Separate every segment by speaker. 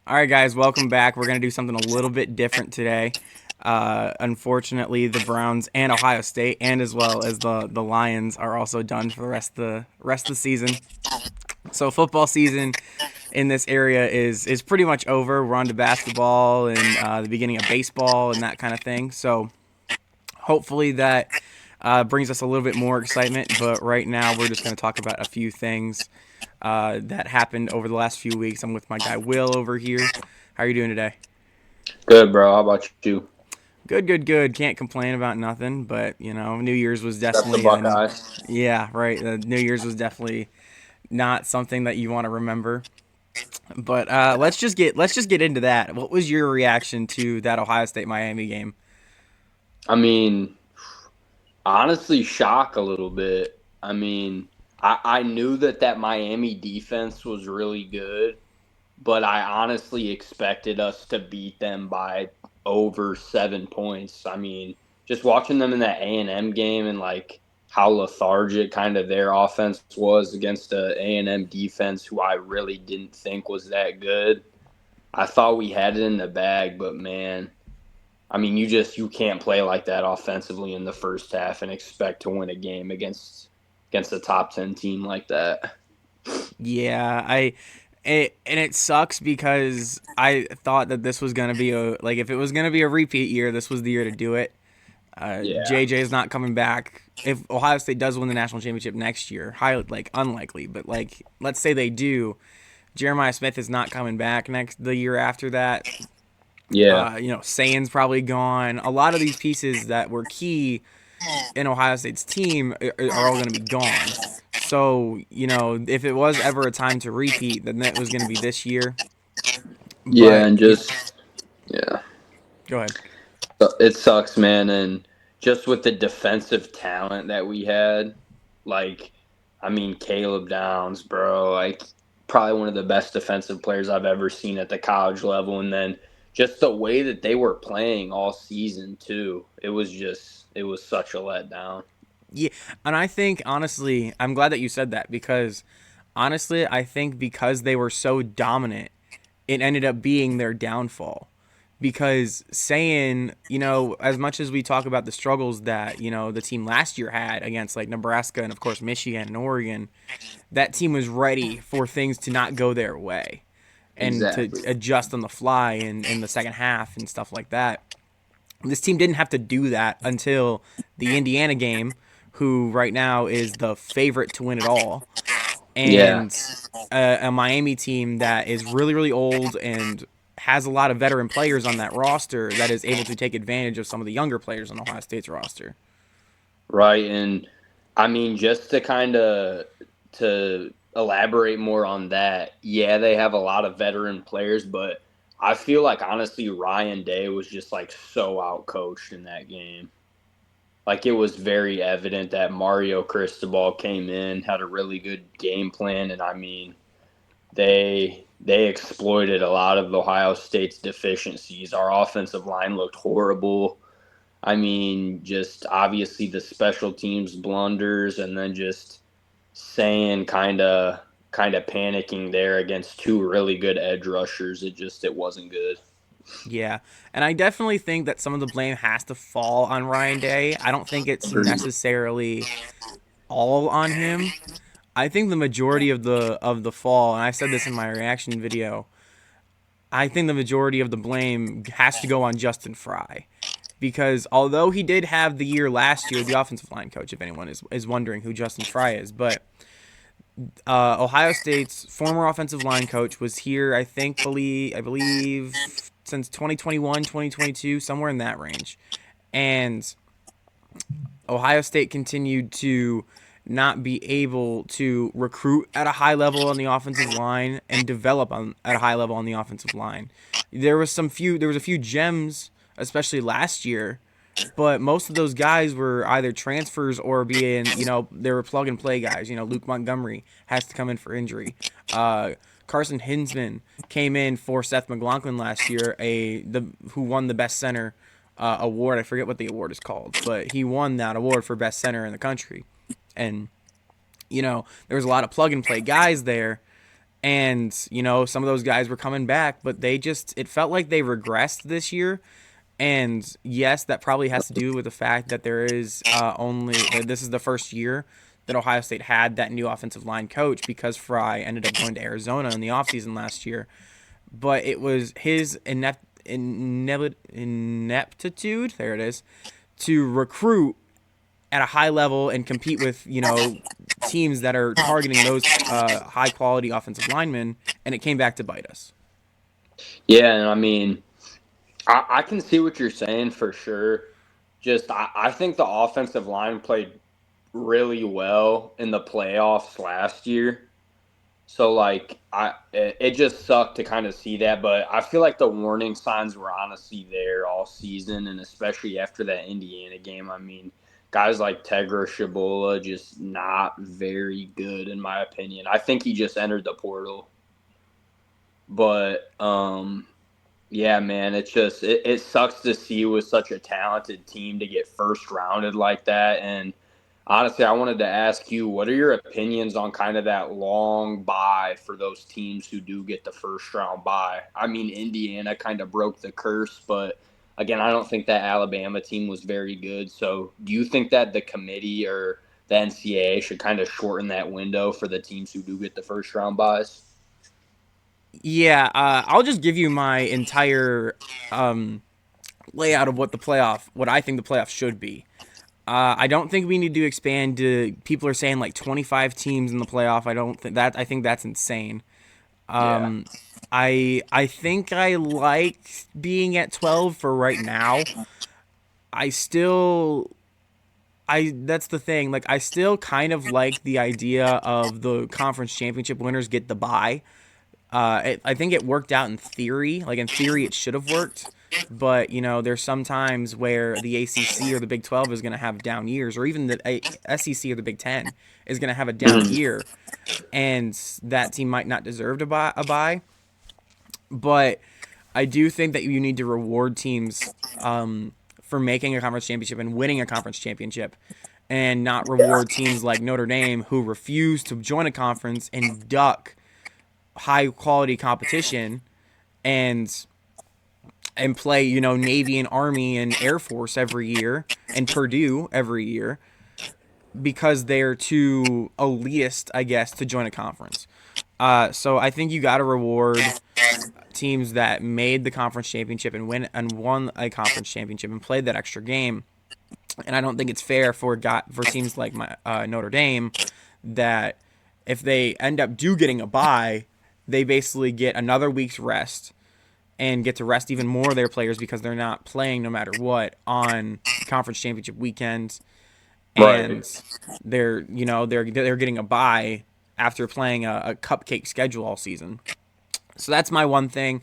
Speaker 1: All right, guys, welcome back. We're going to do something a little bit different today. Unfortunately, the Browns and Ohio State, and as well as the Lions, are also done for the rest of the season. So football season in this area is pretty much over. We're on to basketball and the beginning of baseball and that kind of thing. So hopefully that brings us a little bit more excitement. But right now, we're just going to talk about a few things that happened over the last few weeks. I'm with my guy Will over here. How are you doing today?
Speaker 2: Good, bro. How about you?
Speaker 1: Good, good, good. Can't complain about nothing. But New Year's was
Speaker 2: That's the
Speaker 1: definitely
Speaker 2: Buckeyes.
Speaker 1: yeah, right. New Year's was definitely not something that you want to remember. But let's just get into that. What was your reaction to that Ohio State Miami game?
Speaker 2: I mean, honestly, shock a little bit. I knew that Miami defense was really good, but I honestly expected us to beat them by over 7 points. Just watching them in that A&M game and like how lethargic kind of their offense was against a A&M defense who I really didn't think was that good. I thought we had it in the bag, but man, you can't play like that offensively in the first half and expect to win a game against a top 10 team like that.
Speaker 1: Yeah, and it sucks because I thought that this was gonna be if it was gonna be a repeat year, this was the year to do it.
Speaker 2: Yeah,
Speaker 1: JJ is not coming back. If Ohio State does win the national championship next year, highly unlikely, but let's say they do, Jeremiah Smith is not coming back the year after that.
Speaker 2: yeah,
Speaker 1: Sayan's probably gone. A lot of these pieces that were key in Ohio State's team are all going to be gone. So, if it was ever a time to repeat, then that was going to be this year.
Speaker 2: yeah,
Speaker 1: But,
Speaker 2: and just yeah,
Speaker 1: go ahead.
Speaker 2: it sucks, man. And just with the defensive talent that we had, like, Caleb Downs, bro, like probably one of the best defensive players I've ever seen at the college level, and then just the way that they were playing all season too, it was such a letdown.
Speaker 1: Yeah, and I think, honestly, I'm glad that you said that because, honestly, I think because they were so dominant, it ended up being their downfall. Because saying, as much as we talk about the struggles that, the team last year had against like Nebraska and of course Michigan and Oregon, that team was ready for things to not go their way and to
Speaker 2: Exactly.
Speaker 1: adjust on the fly in the second half and stuff like that. This team didn't have to do that until the Indiana game, who right now is the favorite to win it all,
Speaker 2: Yeah.
Speaker 1: and a Miami team that is really, really old and has a lot of veteran players on that roster that is able to take advantage of some of the younger players on Ohio State's roster.
Speaker 2: Right. And just to to elaborate more on that, yeah, they have a lot of veteran players, but I feel like honestly Ryan Day was just like so outcoached in that game. Like it was very evident that Mario Cristobal came in, had a really good game plan, and they exploited a lot of Ohio State's deficiencies. Our offensive line looked horrible. Just obviously the special teams blunders, and then just saying kind of panicking there against two really good edge rushers. It wasn't good.
Speaker 1: Yeah, and I definitely think that some of the blame has to fall on Ryan Day. I don't think it's
Speaker 2: Agreed.
Speaker 1: necessarily all on him. I think the majority of the fall, and I said this in my reaction video, I think the majority of the blame has to go on Justin Fry. Because although he did have the year last year, the offensive line coach, if anyone is wondering who Justin Fry is, but Ohio State's former offensive line coach was here, I believe, since 2021, 2022, somewhere in that range. And Ohio State continued to not be able to recruit at a high level on the offensive line and develop at a high level on the offensive line. There was a few gems, especially last year, but most of those guys were either transfers or they were plug and play guys. Luke Montgomery has to come in for injury. Carson Hinsman came in for Seth McLaughlin last year, who won the best center award. I forget what the award is called, but he won that award for best center in the country. And there was a lot of plug and play guys there, And, some of those guys were coming back, but it felt like they regressed this year. And yes, that probably has to do with the fact that this is the first year that Ohio State had that new offensive line coach because Fry ended up going to Arizona in the offseason last year. But it was his ineptitude, there it is, to recruit at a high level and compete with, teams that are targeting those high quality offensive linemen, and it came back to bite us.
Speaker 2: Yeah, and I mean, I can see what you're saying for sure. Just I think the offensive line played really well in the playoffs last year. So like it just sucked to kind of see that, but I feel like the warning signs were honestly there all season, and especially after that Indiana game. I mean, guys like Tegra Shabola just not very good in my opinion. I think he just entered the portal, but yeah, man, it's just it sucks to see with such a talented team to get first rounded like that. And honestly, I wanted to ask you, what are your opinions on kind of that long bye for those teams who do get the first round bye? I mean, Indiana kind of broke the curse, but again, I don't think that Alabama team was very good. So, do you think that the committee or the NCAA should kind of shorten that window for the teams who do get the first round byes?
Speaker 1: Yeah, I'll just give you my entire layout of what I think the playoff should be. I don't think we need to expand to. People are saying like 25 teams in the playoff. I think that's insane.
Speaker 2: Yeah.
Speaker 1: I think I like being at 12 for right now. I still I That's the thing. Like I still kind of like the idea of the conference championship winners get the bye. I think it worked out in theory. Like in theory, it should have worked. But there's some times where the ACC or the Big 12 is going to have down years, or even the SEC or the Big 10 is going to have a down year, and that team might not deserve a bye. But I do think that you need to reward teams for making a conference championship and winning a conference championship, and not reward teams like Notre Dame who refuse to join a conference and duck high quality competition and play, Navy and Army and Air Force every year and Purdue every year because they're too elitist, I guess, to join a conference. So I think you got to reward teams that made the conference championship and won a conference championship and played that extra game. And I don't think it's fair for teams like Notre Dame that if they end up getting a bye, they basically get another week's rest and get to rest even more of their players because they're not playing no matter what on conference championship weekends, and
Speaker 2: Right.
Speaker 1: they're getting a bye after playing a cupcake schedule all season. So that's my one thing.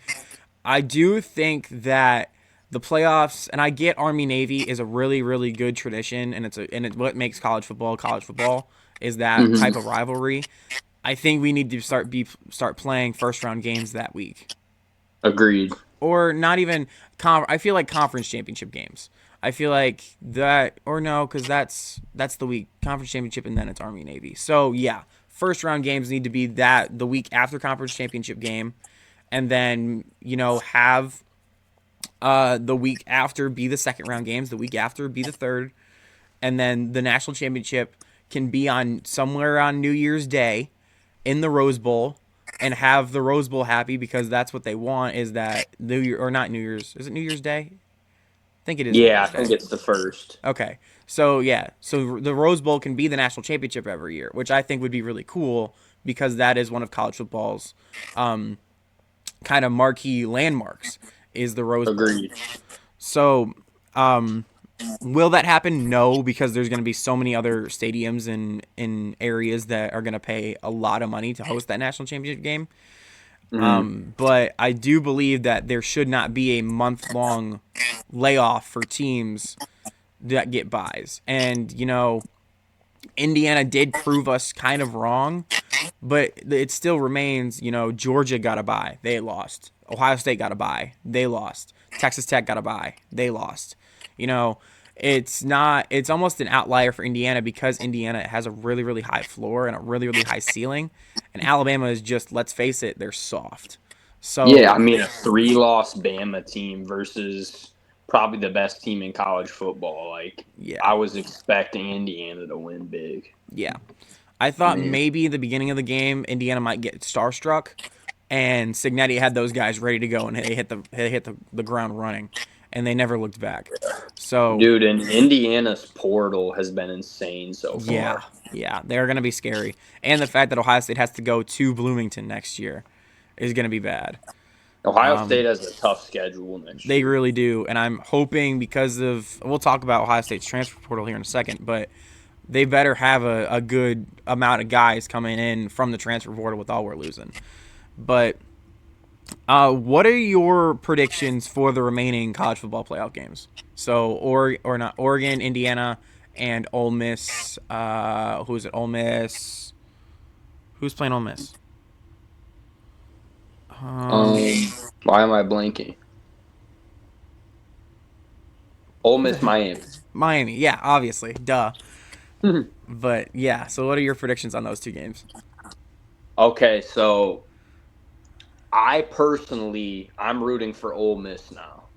Speaker 1: I do think that the playoffs, and I get Army Navy is a really really good tradition, and what makes college football is that type
Speaker 2: Hmm.
Speaker 1: of rivalry. I think we need to start playing first round games that week,
Speaker 2: Agreed.
Speaker 1: or not even. I feel like conference championship games. I feel like that, or no, because that's the week conference championship, and then it's Army Navy. So yeah, first round games need to be that the week after conference championship game, and then have the week after be the second round games, the week after be the third, and then the national championship can be on somewhere on New Year's Day in the Rose Bowl, and have the Rose Bowl happy because that's what they want, is that New Year, or not New Year's. Is it New Year's Day? I think it is New
Speaker 2: Yeah, I
Speaker 1: Year's
Speaker 2: think
Speaker 1: Day.
Speaker 2: it's the first.
Speaker 1: Okay. So yeah, so the Rose Bowl can be the national championship every year, which I think would be really cool because that is one of college football's um, kind of marquee landmarks, is the Rose Bowl.
Speaker 2: Agreed.
Speaker 1: So will that happen? No, because there's going to be so many other stadiums in areas that are going to pay a lot of money to host that national championship game.
Speaker 2: Hmm.
Speaker 1: But I do believe that there should not be a month long layoff for teams that get buys. And Indiana did prove us kind of wrong, but it still remains. Georgia got a bye, they lost. Ohio State got a bye, they lost. Texas Tech got a bye, they lost. You know, it's not. It's almost an outlier for Indiana because Indiana has a really really high floor and a really really high ceiling, and Alabama is just, let's face it, they're soft.
Speaker 2: Yeah,
Speaker 1: So
Speaker 2: I mean a three-loss Bama team versus probably the best team in college football. Like
Speaker 1: yeah,
Speaker 2: I was expecting Indiana to win big.
Speaker 1: yeah. I
Speaker 2: I
Speaker 1: thought
Speaker 2: mean,
Speaker 1: maybe at the beginning of the game Indiana might get starstruck, and Signetti had those guys ready to go, and they hit the ground running, and they never looked back. So
Speaker 2: dude, and Indiana's portal has been insane so
Speaker 1: yeah,
Speaker 2: far.
Speaker 1: yeah, they're gonna be scary, and the fact that Ohio State has to go to Bloomington next year is gonna be bad.
Speaker 2: Ohio State has a tough schedule next
Speaker 1: They
Speaker 2: year.
Speaker 1: really do, and I'm hoping because of, we'll talk about Ohio State's transfer portal here in a second, but they better have a good amount of guys coming in from the transfer portal with all we're losing. But what are your predictions for the remaining college football playoff games? So, or not Oregon, Indiana, and Ole Miss. Who is it? Ole Miss. Who's playing Ole Miss? Um,
Speaker 2: Why am I blanking? Ole
Speaker 1: who the
Speaker 2: Miss,
Speaker 1: heck?
Speaker 2: Miami.
Speaker 1: Miami. Yeah, obviously, duh. But yeah, so what are your predictions on those two games?
Speaker 2: Okay, so I'm rooting for Ole Miss now.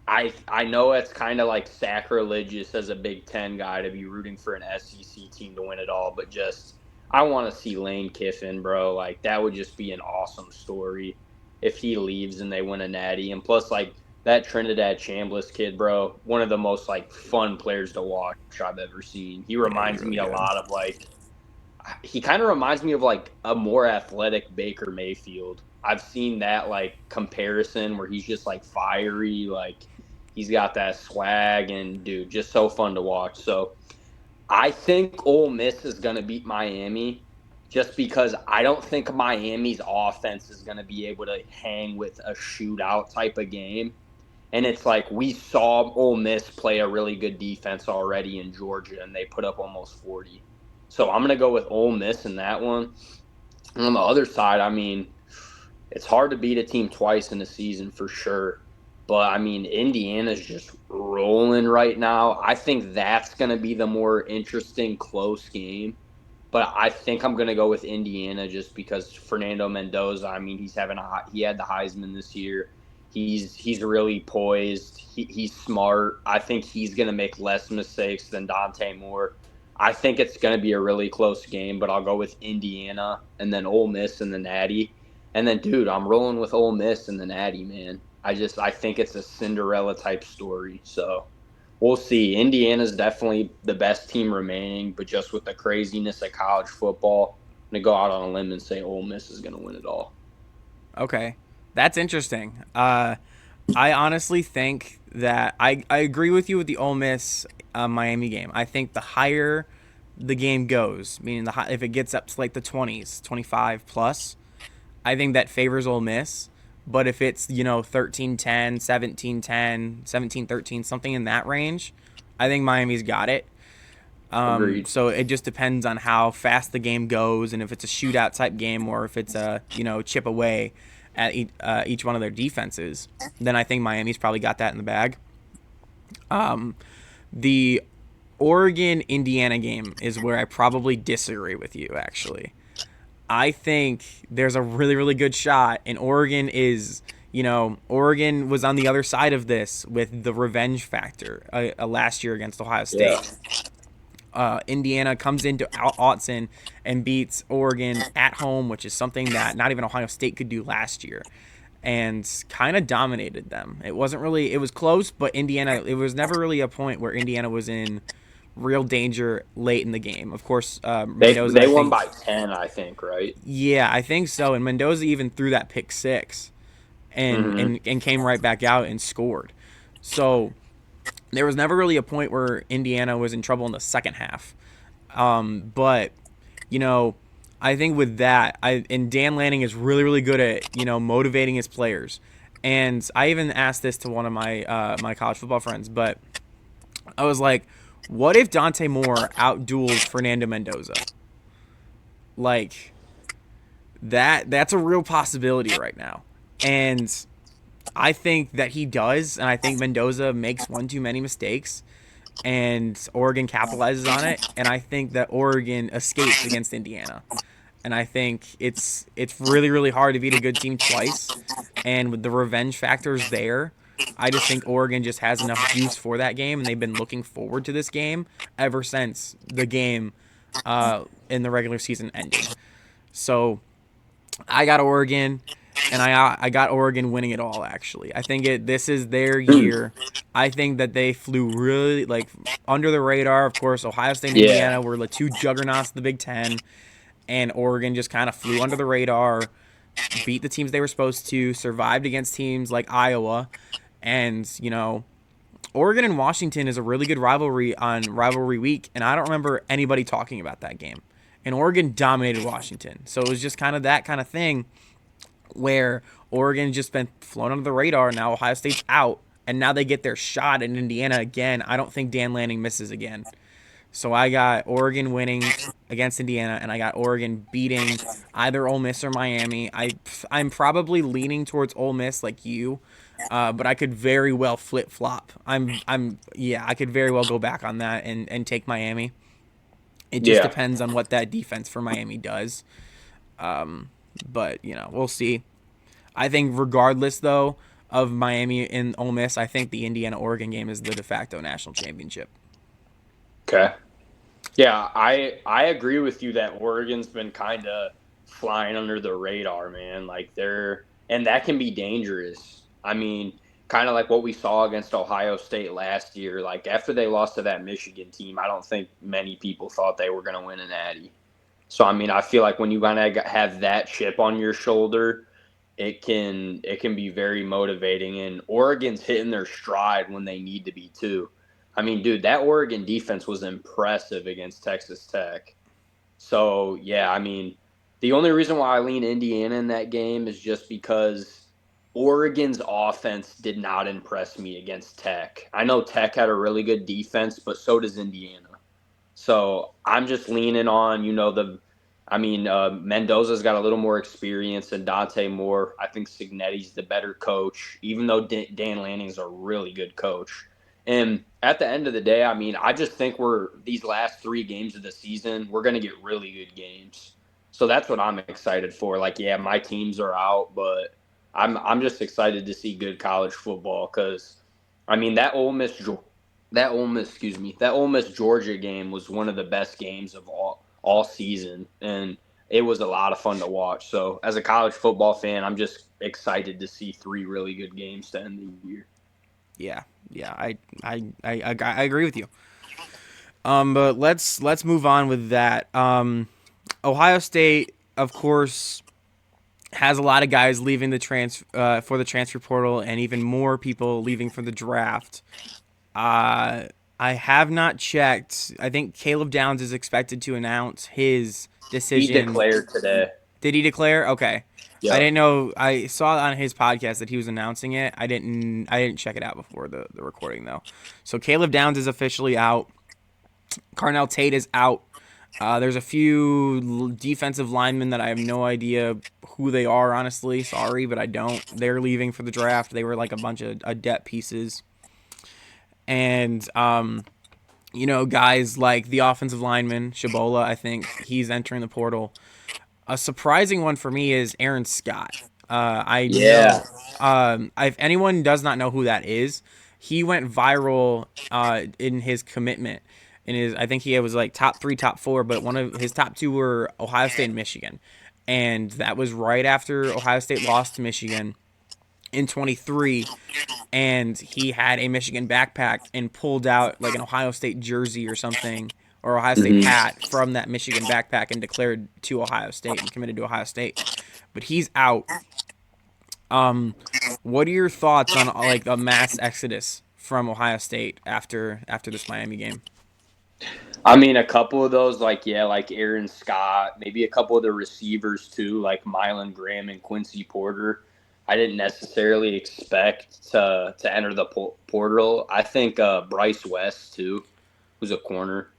Speaker 2: I know it's kind of like sacrilegious as a Big Ten guy to be rooting for an SEC team to win it all, but just I want to see Lane Kiffin, bro. Like that would just be an awesome story if he leaves and they win a natty. And plus, like that Trinidad Chambliss kid, bro, one of the most like fun players to watch I've ever seen. He
Speaker 1: Yeah, he's
Speaker 2: reminds
Speaker 1: really
Speaker 2: me a
Speaker 1: good.
Speaker 2: lot of like he kind of reminds me of like a more athletic Baker Mayfield. I've seen that like comparison where he's just like fiery, like he's got that swag and dude, just so fun to watch. So I think Ole Miss is going to beat Miami just because I don't think Miami's offense is going to be able to hang with a shootout type of game. And it's like we saw Ole Miss play a really good defense already in Georgia, and they put up almost 40. So I'm going to go with Ole Miss in that one. And on the other side, I mean, it's hard to beat a team twice in a season for sure. But I mean, Indiana's just rolling right now. I think that's going to be the more interesting close game. But I think I'm going to go with Indiana just because Fernando Mendoza. I mean, he had the Heisman this year. He's really poised. He's smart. I think he's going to make less mistakes than Dante Moore. I think it's going to be a really close game, but I'll go with Indiana and then Ole Miss and the Natty. And then, dude, I'm rolling with Ole Miss and the Natty, man. I think it's a Cinderella type story. So we'll see. Indiana's definitely the best team remaining, but just with the craziness of college football, I'm gonna go out on a limb and say Ole Miss is gonna win it all.
Speaker 1: Okay, that's interesting. I honestly think that I agree with you with the Ole Miss Miami game. I think the higher the game goes, meaning if it gets up to like the 20s, 25 plus, I think that favors Ole Miss. But if it's, 13-10, 17-10, 17-13, something in that range, I think Miami's got it.
Speaker 2: Agreed.
Speaker 1: So it just depends on how fast the game goes and if it's a shootout type game or if it's a, chip away at each one of their defenses. Then I think Miami's probably got that in the bag. The Oregon Indiana game is where I probably disagree with you, actually. I think there's a really, really good shot, and Oregon is, Oregon was on the other side of this with the revenge factor last year against Ohio
Speaker 2: Yeah.
Speaker 1: State. Indiana comes into Autzen and beats Oregon at home, which is something that not even Ohio State could do last year, and kind of dominated them. It wasn't really, it was close, but Indiana, it was never really a point where Indiana was in real danger late in the game. Of course, Mendoza,
Speaker 2: They
Speaker 1: I
Speaker 2: won
Speaker 1: think,
Speaker 2: by 10, I think, right?
Speaker 1: yeah, I think so. And Mendoza even threw that pick six and,
Speaker 2: Mm-hmm.
Speaker 1: and, and came right back out and scored. So there was never really a point where Indiana was in trouble in the second half. But you know, I think with that, and Dan Lanning is really really good at motivating his players. And I even asked this to one of my college football friends, but I was like, what if Dante Moore outdueled Fernando Mendoza? Like that's a real possibility right now. And I think that he does, and I think Mendoza makes one too many mistakes. and Oregon capitalizes on it. And I think that Oregon escapes against Indiana. And I think it's really really hard to beat a good team twice, and with the revenge factors there, I just think Oregon just has enough juice for that game, and they've been looking forward to this game ever since the game in the regular season ended. So I got Oregon, and I got Oregon winning it all. Actually, I think this is their year. I think that they flew really like under the radar. Of course, Ohio State and
Speaker 2: Yeah.
Speaker 1: Indiana were the two juggernauts of the Big Ten, and Oregon just kind of flew under the radar, beat the teams they were supposed to, survived against teams like Iowa, and Oregon and Washington is a really good rivalry on rivalry week, and I don't remember anybody talking about that game. And Oregon dominated Washington, so it was just kind of that kind of thing where Oregon just been flown under the radar. Now Ohio State's out, and now they get their shot in Indiana again. I don't think Dan Lanning misses again. So I got Oregon winning against Indiana, and I got Oregon beating either Ole Miss or Miami. I'm probably leaning towards Ole Miss like you, but I could very well flip flop. Yeah, I could very well go back on that and take Miami. It just
Speaker 2: Yeah.
Speaker 1: depends on what that defense for Miami does. But we'll see. I think regardless though of Miami and Ole Miss, I think the Indiana Oregon game is the de facto national championship.
Speaker 2: Okay. Yeah, I agree with you that Oregon's been kind of flying under the radar, man. Like and that can be dangerous. I mean, kind of like what we saw against Ohio State last year. Like after they lost to that Michigan team, I don't think many people thought they were going to win an Natty. So I mean, I feel like when you kind of have that chip on your shoulder, it can be very motivating. And Oregon's hitting their stride when they need to be too. I mean, dude, that Oregon defense was impressive against Texas Tech. So yeah, I mean, the only reason why I lean Indiana in that game is just because Oregon's offense did not impress me against Tech. I know Tech had a really good defense, but so does Indiana. So I'm just leaning on, Mendoza's got a little more experience than Dante Moore. I think Signetti's the better coach, even though Dan Lanning's a really good coach. And at the end of the day, I mean, I just think these last 3 games of the season, we're going to get really good games. So that's what I'm excited for. Like, yeah, my teams are out, but I'm just excited to see good college football because, I mean, that Ole Miss Georgia game was one of the best games of all season, and it was a lot of fun to watch. So, as a college football fan, I'm just excited to see 3 really good games to end the year.
Speaker 1: Yeah, yeah, I agree with you. But let's move on with that. Ohio State, of course, has a lot of guys leaving for the transfer portal, and even more people leaving for the draft. Uh, I have not checked. I think Caleb Downs is expected to announce his
Speaker 2: He
Speaker 1: decision.
Speaker 2: declared today.
Speaker 1: Did he declare? Okay. I
Speaker 2: Yep.
Speaker 1: didn't know. I saw on his podcast that he was announcing it. I didn't check it out before the recording though. So Caleb Downs is officially out. Carnell Tate is out. There's a few defensive linemen that I have no idea who they are. Honestly, sorry, but I don't. They're leaving for the draft. They were like a bunch of depth pieces, and guys like the offensive lineman Shabola. I think he's entering the portal. A surprising one for me is Aaron Scott. I
Speaker 2: Yeah.
Speaker 1: know if anyone does not know who that is, he went viral in his commitment. I think he was like top 3, top 4, but one of his top 2 were Ohio State and Michigan, and that was right after Ohio State lost to Michigan in 23, and he had a Michigan backpack and pulled out like an Ohio State jersey or something, or Ohio State
Speaker 2: Hmm.
Speaker 1: hat from that Michigan backpack and declared to Ohio State and committed to Ohio State. But he's out. What are your thoughts on like a mass exodus from Ohio State after this Miami game?
Speaker 2: I mean, a couple of those, like Aaron Scott, maybe a couple of the receivers too, like Mylan Graham and Quincy Porter. I didn't necessarily expect to enter the portal. I think Bryce West too, who's a corner.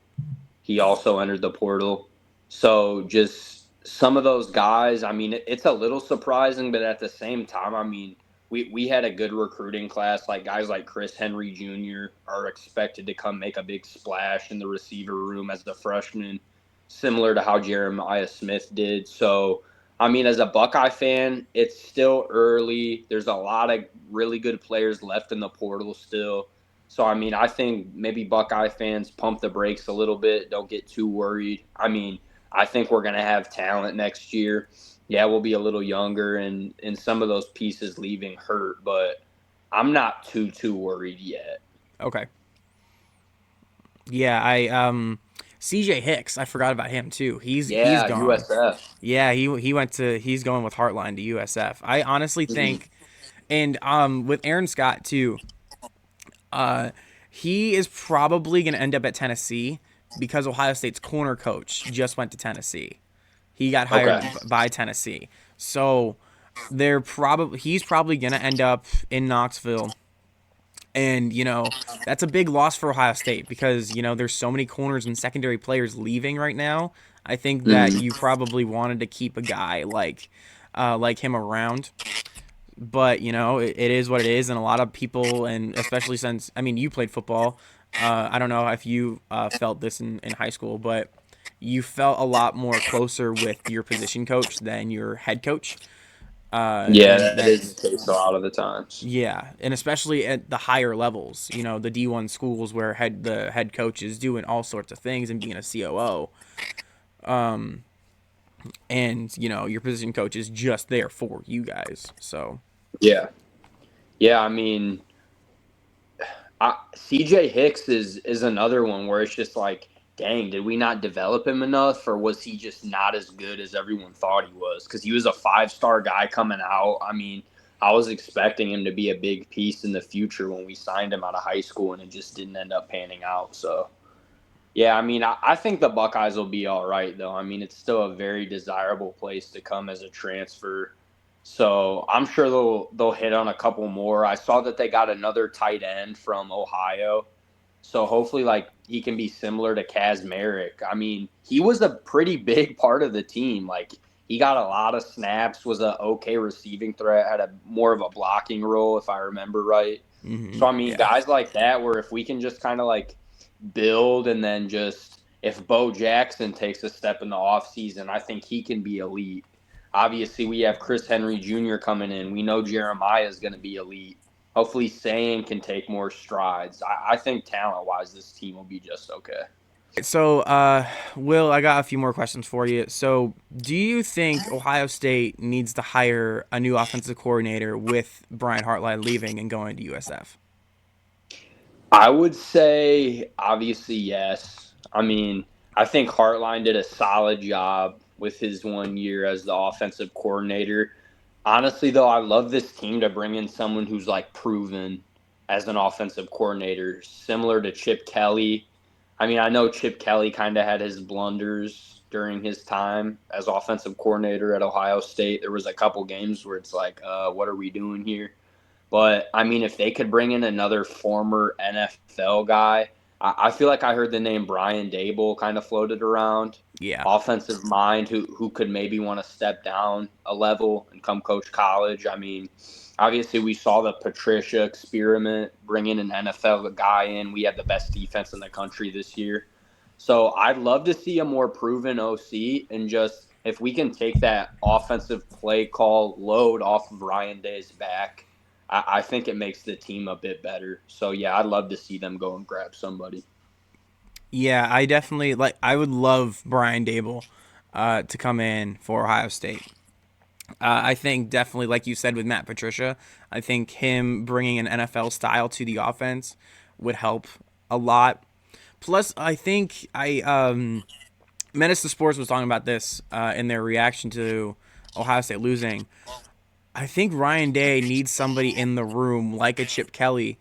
Speaker 2: He also entered the portal. So just some of those guys. I mean, it's a little surprising, but at the same time, I mean, we had a good recruiting class. Like guys like Chris Henry Jr. are expected to come make a big splash in the receiver room as a freshman, similar to how Jeremiah Smith did. So, I mean, as a Buckeye fan, it's still early. There's a lot of really good players left in the portal still. So, I mean, I think maybe Buckeye fans pump the brakes a little bit. Don't get too worried. I mean, I think we're going to have talent next year. Yeah, we'll be a little younger, and some of those pieces leaving hurt, but I'm not too worried yet.
Speaker 1: Okay. Yeah, I CJ Hicks, I forgot about him too. He's
Speaker 2: Yeah,
Speaker 1: gone.
Speaker 2: USF.
Speaker 1: Yeah, he's going with Heartline to USF. I honestly
Speaker 2: Mhm.
Speaker 1: think, and with Aaron Scott too, uh he is probably going to end up at Tennessee because Ohio State's corner coach just went to Tennessee. He got hired
Speaker 2: Okay.
Speaker 1: by Tennessee. So he's probably going to end up in Knoxville. And, that's a big loss for Ohio State because, there's so many corners and secondary players leaving right now. I think that
Speaker 2: Mhm.
Speaker 1: you probably wanted to keep a guy like him around. But, it is what it is. And a lot of people, and especially since, I mean, you played football. I don't know if you felt this in high school, but you felt a lot more closer with your position coach than your head coach.
Speaker 2: Yeah,
Speaker 1: And
Speaker 2: that
Speaker 1: then
Speaker 2: is the case a lot of the times.
Speaker 1: yeah, and especially at the higher levels, the D1 schools where the head coach is doing all sorts of things and being a COO, and your position coach is just there for you guys. So
Speaker 2: Yeah. Yeah, I mean, CJ Hicks is another one where it's just like, dang, did we not develop him enough, or was he just not as good as everyone thought he was? Because he was a 5-star guy coming out. I mean, I was expecting him to be a big piece in the future when we signed him out of high school, and it just didn't end up panning out. So, yeah, I mean, I think the Buckeyes will be all right, though. I mean, it's still a very desirable place to come as a transfer. So I'm sure they'll hit on a couple more. I saw that they got another tight end from Ohio. So hopefully, like he can be similar to Kaz Merrick. I mean, he was a pretty big part of the team. Like he got a lot of snaps, was a okay receiving threat, had a more of a blocking role if I remember right. So I mean,
Speaker 1: yeah,
Speaker 2: guys like that, where if we can just kind of like build and then just if Bo Jackson takes a step in the offseason, I think he can be elite. Obviously, we have Chris Henry Jr. coming in. We know Jeremiah is going to be elite. Hopefully, Sane can take more strides. I think talent wise, this team will be just okay.
Speaker 1: so Will, I got a few more questions for you. So do you think Ohio State needs to hire a new offensive coordinator with Brian Hartline leaving and going to USF?
Speaker 2: I would say, obviously, yes. I mean, I think Hartline did a solid job with his 1 year as the offensive coordinator. Honestly, though, I love this team to bring in someone who's like proven as an offensive coordinator, similar to Chip Kelly. I mean, I know Chip Kelly kind of had his blunders during his time as offensive coordinator at Ohio State. There was a couple games where it's like, what are we doing here? But I mean, if they could bring in another former NFL guy, I feel like I heard the name Brian Dable kind of floated around.
Speaker 1: Yeah.
Speaker 2: Offensive mind who could maybe want to step down a level and come coach college. I mean, obviously we saw the Patricia experiment, bringing an NFL guy in. We had the best defense in the country this year. So I'd love to see a more proven OC and just if we can take that offensive play call load off of Ryan Day's back, I think it makes the team a bit better. So yeah, I'd love to see them go and grab somebody.
Speaker 1: Yeah, I definitely I would love Brian Dable to come in for Ohio State. I think definitely, like you said with Matt Patricia, I think him bringing an NFL style to the offense would help a lot. Plus, I think Menace to Sports was talking about this in their reaction to Ohio State losing. I think Ryan Day needs somebody in the room like a Chip Kelly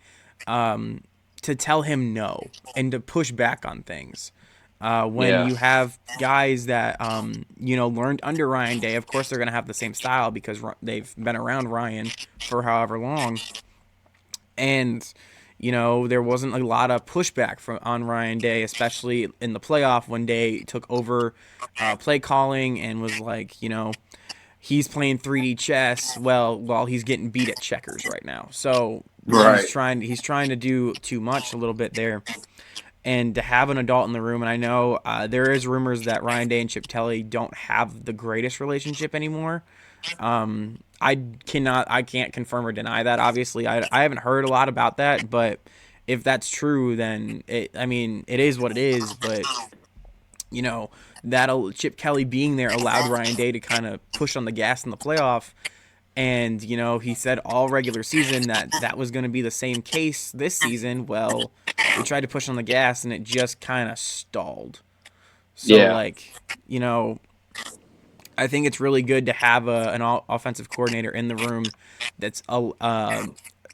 Speaker 1: to tell him no and to push back on things. When
Speaker 2: Yeah.
Speaker 1: you have guys that learned under Ryan Day, of course they're going to have the same style because they've been around Ryan for however long, and there wasn't a lot of pushback on Ryan Day, especially in the playoff when Day took over play calling and was like, he's playing 3D chess while he's getting beat at checkers right now. So
Speaker 2: Right.
Speaker 1: he's trying to do too much a little bit there. And to have an adult in the room, and I know there is rumors that Ryan Day and Chip Kelly don't have the greatest relationship anymore. I can't confirm or deny that. Obviously, I haven't heard a lot about that, but if that's true, then I mean, it is what it is. But you know, that Chip Kelly being there allowed Ryan Day to kind of push on the gas in the playoff. And you know, he said all regular season that was going to be the same case this season. Well, they tried to push on the gas and it just kind of stalled. So
Speaker 2: Yeah.
Speaker 1: like, you know, I think it's really good to have an offensive coordinator in the room that's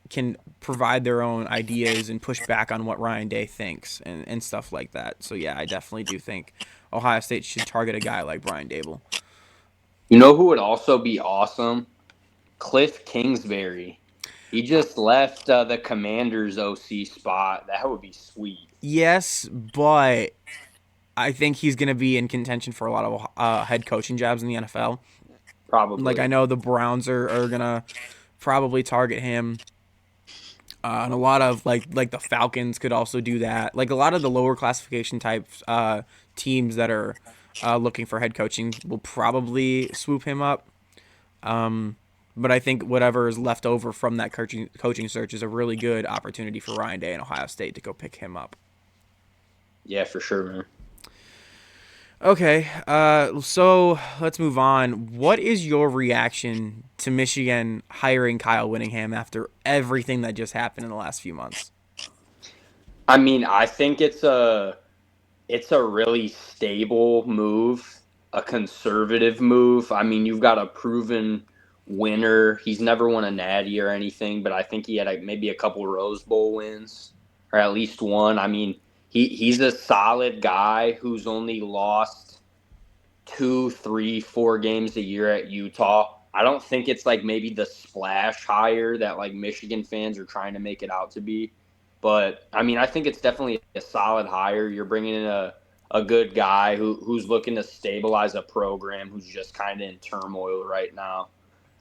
Speaker 1: can provide their own ideas and push back on what Ryan Day thinks and stuff like that. So yeah, I definitely do think Ohio State should target a guy like Brian Dable.
Speaker 2: You know who would also be awesome? Cliff Kingsbury. He just left the Commanders OC spot. That would be sweet.
Speaker 1: Yes, but I think he's going to be in contention for a lot of head coaching jobs in the NFL. Like,
Speaker 2: Probably.
Speaker 1: I know the Browns are going to probably target him. And a lot of like the Falcons could also do that. Like a lot of the lower classification types teams that are looking for head coaching will probably swoop him up. But I think whatever is left over from that coaching search is a really good opportunity for Ryan Day and Ohio State to go pick him up.
Speaker 2: Yeah, for sure, man.
Speaker 1: Okay, so let's move on. What is your reaction to Michigan hiring Kyle Whittingham after everything that just happened in the last few months?
Speaker 2: I mean, I think it's a really stable move, a conservative move. I mean, you've got a proven winner. He's never won a natty or anything, but I think he had maybe a couple Rose Bowl wins, or at least one. I mean, he's a solid guy who's only lost 2, 3, 4 games a year at Utah. I don't think it's like maybe the splash hire that like Michigan fans are trying to make it out to be. But I mean, I think it's definitely a solid hire. You're bringing in a good guy who's looking to stabilize a program who's just kind of in turmoil right now.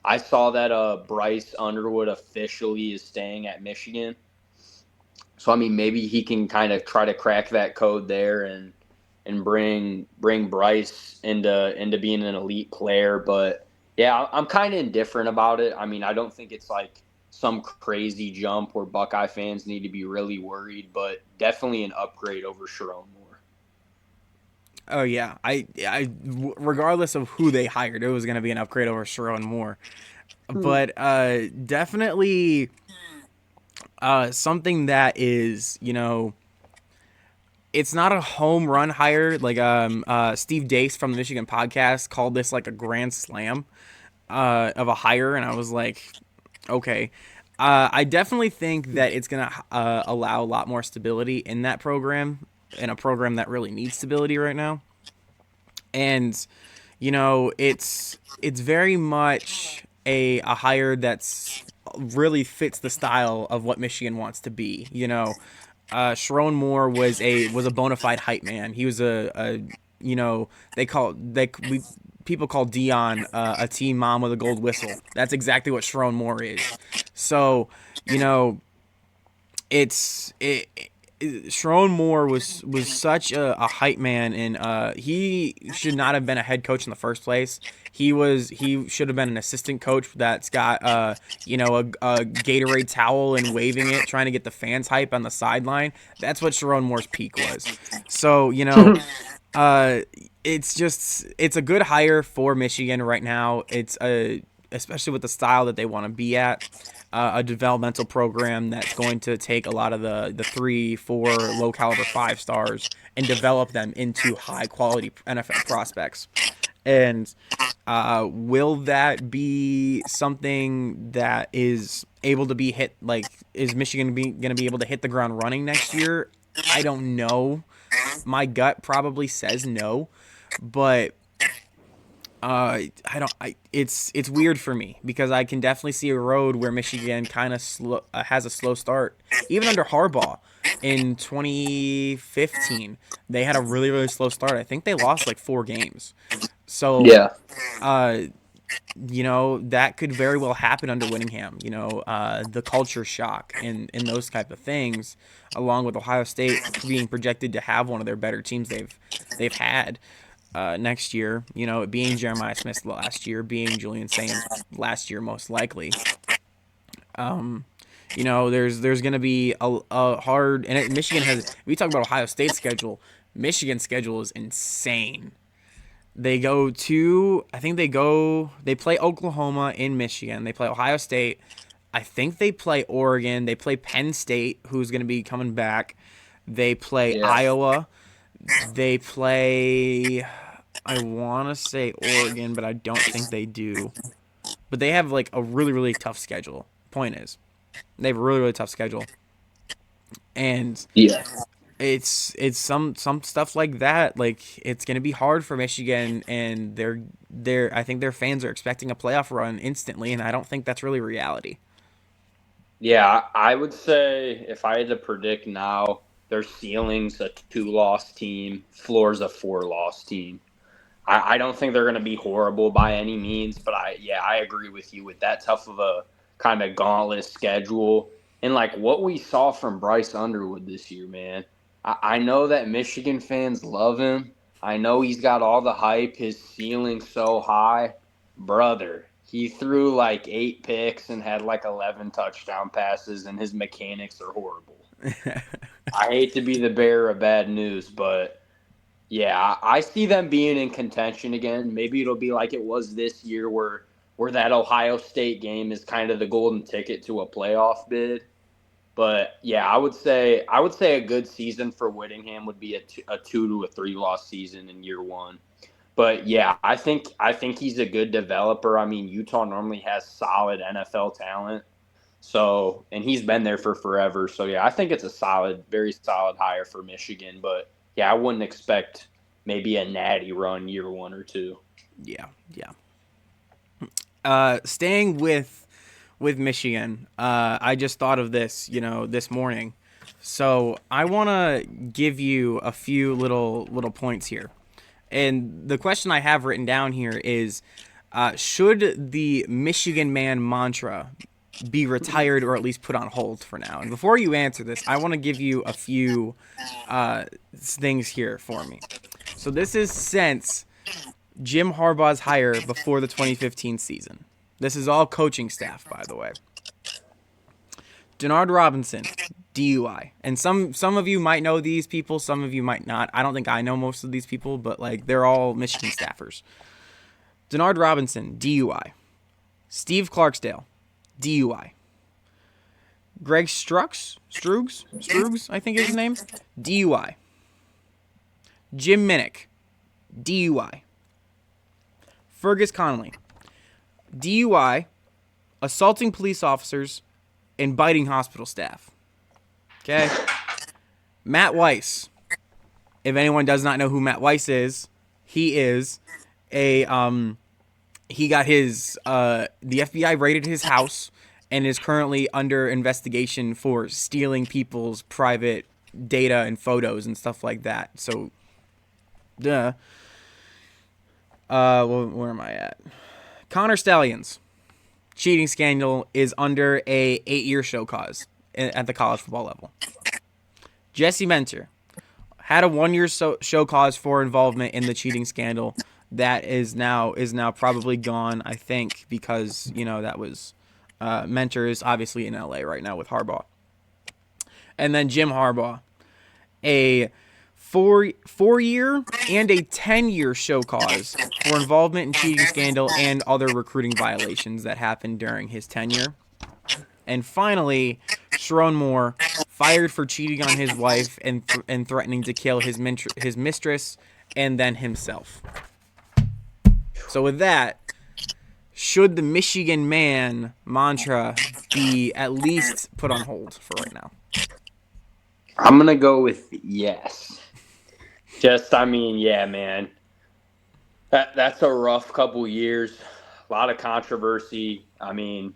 Speaker 2: I saw that Bryce Underwood officially is staying at Michigan. So I mean, maybe he can kind of try to crack that code there and bring Bryce into being an elite player. But yeah, I'm kind of indifferent about it. I mean, I don't think it's like some crazy jump where Buckeye fans need to be really worried, but definitely an upgrade over Sharon Moore.
Speaker 1: Oh yeah, regardless of who they hired, it was going to be an upgrade over Sharon Moore. But definitely something that is, you know, it's not a home run hire. Like Steve Dace from the Michigan podcast called this like a grand slam of a hire, and I was like, okay. I definitely think that it's going to allow a lot more stability in that program, in a program that really needs stability right now. And you know, it's very much a hire that's really fits the style of what Michigan wants to be. You know, Sharon Moore was a bona fide hype man. He was a you know, people call Dion a team mom with a gold whistle. That's exactly what Sharon Moore is. So you know, Sharon Moore was such a hype man, and he should not have been a head coach in the first place. He should have been an assistant coach that's got you know, a Gatorade towel and waving it, trying to get the fans hype on the sideline. That's what Sharon Moore's peak was. So you know, it's a good hire for Michigan right now. Especially with the style that they want to be at. A developmental program that's going to take a lot of the 3, 4 low caliber 5 stars and develop them into high quality NFL prospects. And will that be something that is able to be hit? Like, is Michigan going to be able to hit the ground running next year? I don't know. My gut probably says no, but it's weird for me because I can definitely see a road where Michigan kind of has a slow start. Even under Harbaugh in 2015, they had a really slow start. I think they lost like 4 games. So
Speaker 2: Yeah.
Speaker 1: uh, that could very well happen under Whittingham. The culture shock and those type of things, along with Ohio State being projected to have one of their better teams they've had next year. It being Jeremiah Smith last year, being Julian Sayin last year most likely. There's going to be a hard, and Michigan has. We talk about Ohio State's schedule. Michigan's schedule is insane. They play Oklahoma in Michigan. They play Ohio State. I think they play Oregon. They play Penn State, who's going to be coming back. They play
Speaker 2: Yeah.
Speaker 1: Iowa. They play, I want to say Oregon, but I don't think they do. But they have like a really, really tough schedule. Point is, they have a really, really tough schedule. And
Speaker 2: Yeah.
Speaker 1: it's some stuff like that. Like it's gonna be hard for Michigan, and they're I think their fans are expecting a playoff run instantly, and I don't think that's really reality.
Speaker 2: Yeah, I would say if I had to predict now, their ceiling's a 2-loss team, floor's a 4-loss team. I don't think they're going to be horrible by any means, but I agree with you with that tough of a kind of gauntlet schedule. And like what we saw from Bryce Underwood this year, man. I know that Michigan fans love him. I know he's got all the hype. His ceiling's so high. Brother, he threw like 8 picks and had like 11 touchdown passes, and his mechanics are horrible. I hate to be the bearer of bad news, but yeah, I see them being in contention again. Maybe it'll be like it was this year, where that Ohio State game is kind of the golden ticket to a playoff bid. But yeah, I would say a good season for Whittingham would be a 2 to 3 loss season in year one. But yeah, I think he's a good developer. I mean, Utah normally has solid NFL talent. So, and he's been there for forever. So, yeah, I think it's a solid, very solid hire for Michigan. But, yeah, I wouldn't expect maybe a natty run year one or two.
Speaker 1: Yeah, yeah. Staying with Michigan, I just thought of this, this morning. So I want to give you a few little points here. And the question I have written down here is, should the Michigan man mantra be retired or at least put on hold for now? And before you answer this, I want to give you a few things here for me. So this is since Jim Harbaugh's hire before the 2015 season. This is all coaching staff, by the way. Denard Robinson, DUI. And some of you might know these people, some of you might not. I don't think I know most of these people, but like they're all Michigan staffers. Denard Robinson, DUI. Steve Clarksdale, DUI. Greg Strugs, I think is his name, DUI. Jim Minnick, DUI. Fergus Connolly, DUI, assaulting police officers, and biting hospital staff. Okay? Matt Weiss. If anyone does not know who Matt Weiss is, he is he got his the FBI raided his house and is currently under investigation for stealing people's private data and photos and stuff like that. So duh. Where am I at? Connor Stallions cheating scandal is under a 8-year show cause at the college football level. Jesse Mentor had a 1-year show cause for involvement in the cheating scandal that is now probably gone, I think, because that was Mentor is obviously in LA right now with Harbaugh. And then Jim Harbaugh, a 4-year and a 10-year show cause for involvement in cheating scandal and other recruiting violations that happened during his tenure. And finally, Sharon Moore, fired for cheating on his wife and threatening to kill his mistress and then himself. So with that, should the Michigan man mantra be at least put on hold for right now?
Speaker 2: I'm going to go with yes. Yeah, man. That's a rough couple years. A lot of controversy. I mean,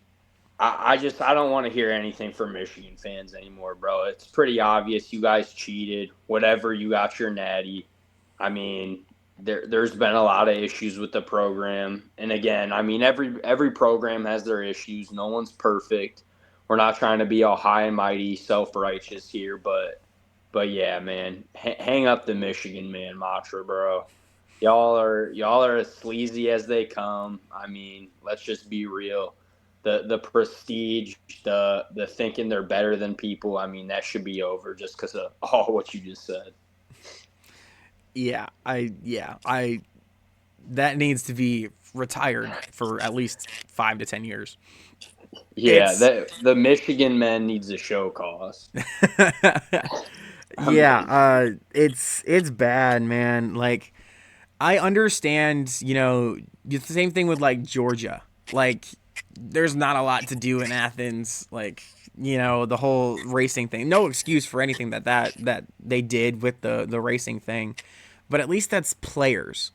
Speaker 2: I don't want to hear anything from Michigan fans anymore, bro. It's pretty obvious you guys cheated. Whatever, you got your natty. I mean, there's been a lot of issues with the program. And again, I mean, every program has their issues. No one's perfect. We're not trying to be all high and mighty, self righteous here, but yeah, man, hang up the Michigan man mantra, bro. Y'all are as sleazy as they come. I mean, let's just be real. The prestige, the thinking they're better than people. I mean, that should be over just because of all what you just said.
Speaker 1: I that needs to be retired for at least 5 to 10 years.
Speaker 2: Yeah,
Speaker 1: It's
Speaker 2: the Michigan men needs a show cause. I
Speaker 1: yeah,
Speaker 2: mean,
Speaker 1: it's bad, man. Like I understand, the same thing with like Georgia. Like there's not a lot to do in Athens. Like the whole racing thing. No excuse for anything that they did with the racing thing, but at least that's players.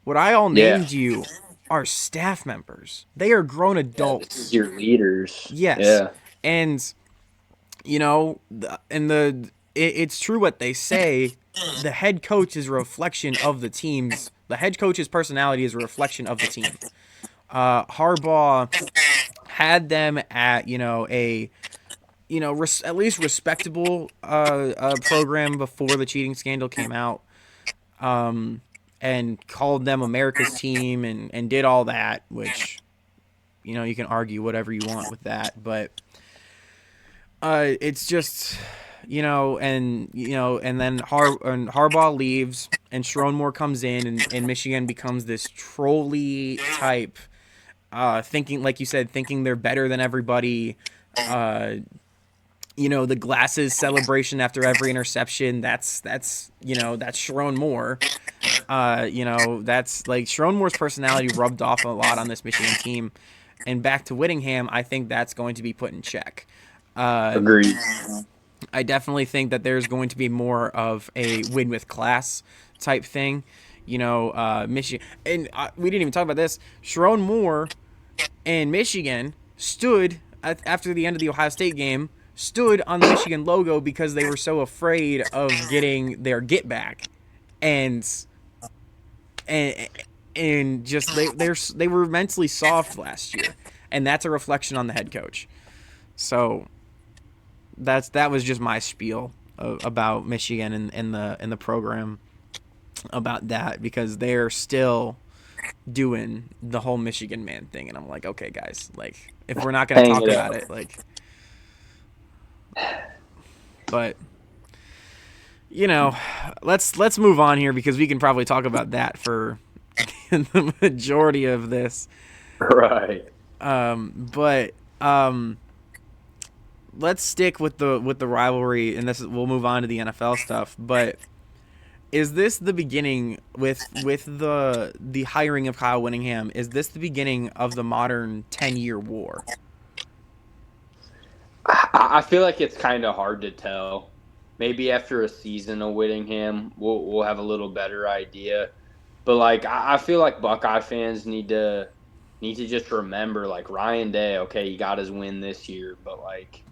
Speaker 1: What I all
Speaker 2: yeah,
Speaker 1: named you are staff members. They are grown
Speaker 2: yeah. This is
Speaker 1: adults.
Speaker 2: your leaders.
Speaker 1: Yes,
Speaker 2: Yeah,
Speaker 1: and it's true what they say. The head coach is a reflection of the team's. The head coach's personality is a reflection of the team. Harbaugh had them at a at least respectable program before the cheating scandal came out, and called them America's team and did all that, which you can argue whatever you want with that, but it's just and then Harbaugh leaves and Schroenmore comes in, and Michigan becomes this trolley type, thinking, like you said, thinking they're better than everybody. uh the glasses celebration after every interception, that's Sharon Moore. That's like Sharon Moore's personality rubbed off a lot on this Michigan team. And back to Whittingham, I think that's going to be put in check. uh
Speaker 2: agreed.
Speaker 1: I definitely think that there's going to be more of a win with class type thing. Michigan, and we didn't even talk about this. Sharon Moore and Michigan stood after the end of the Ohio State game, stood on the Michigan logo because they were so afraid of getting their get back, and and just they were mentally soft last year, and that's a reflection on the head coach. So that was just my spiel about Michigan and the program about that, because they're still doing the whole Michigan man thing, and I'm like, okay, guys, like if we're not gonna
Speaker 2: Hang
Speaker 1: talk
Speaker 2: it
Speaker 1: about
Speaker 2: up.
Speaker 1: it, like, but you know, let's move on here because we can probably talk about that for the majority of this.
Speaker 2: Right.
Speaker 1: But let's stick with the rivalry, and we'll move on to the NFL stuff. But is this the beginning with the hiring of Kyle Whittingham? Is this the beginning of the modern 10-year war?
Speaker 2: I feel like it's kind of hard to tell. Maybe after a season of Whittingham, we'll have a little better idea. But like I feel like Buckeye fans need to just remember, like, Ryan Day. Okay, he got his win this year, but like,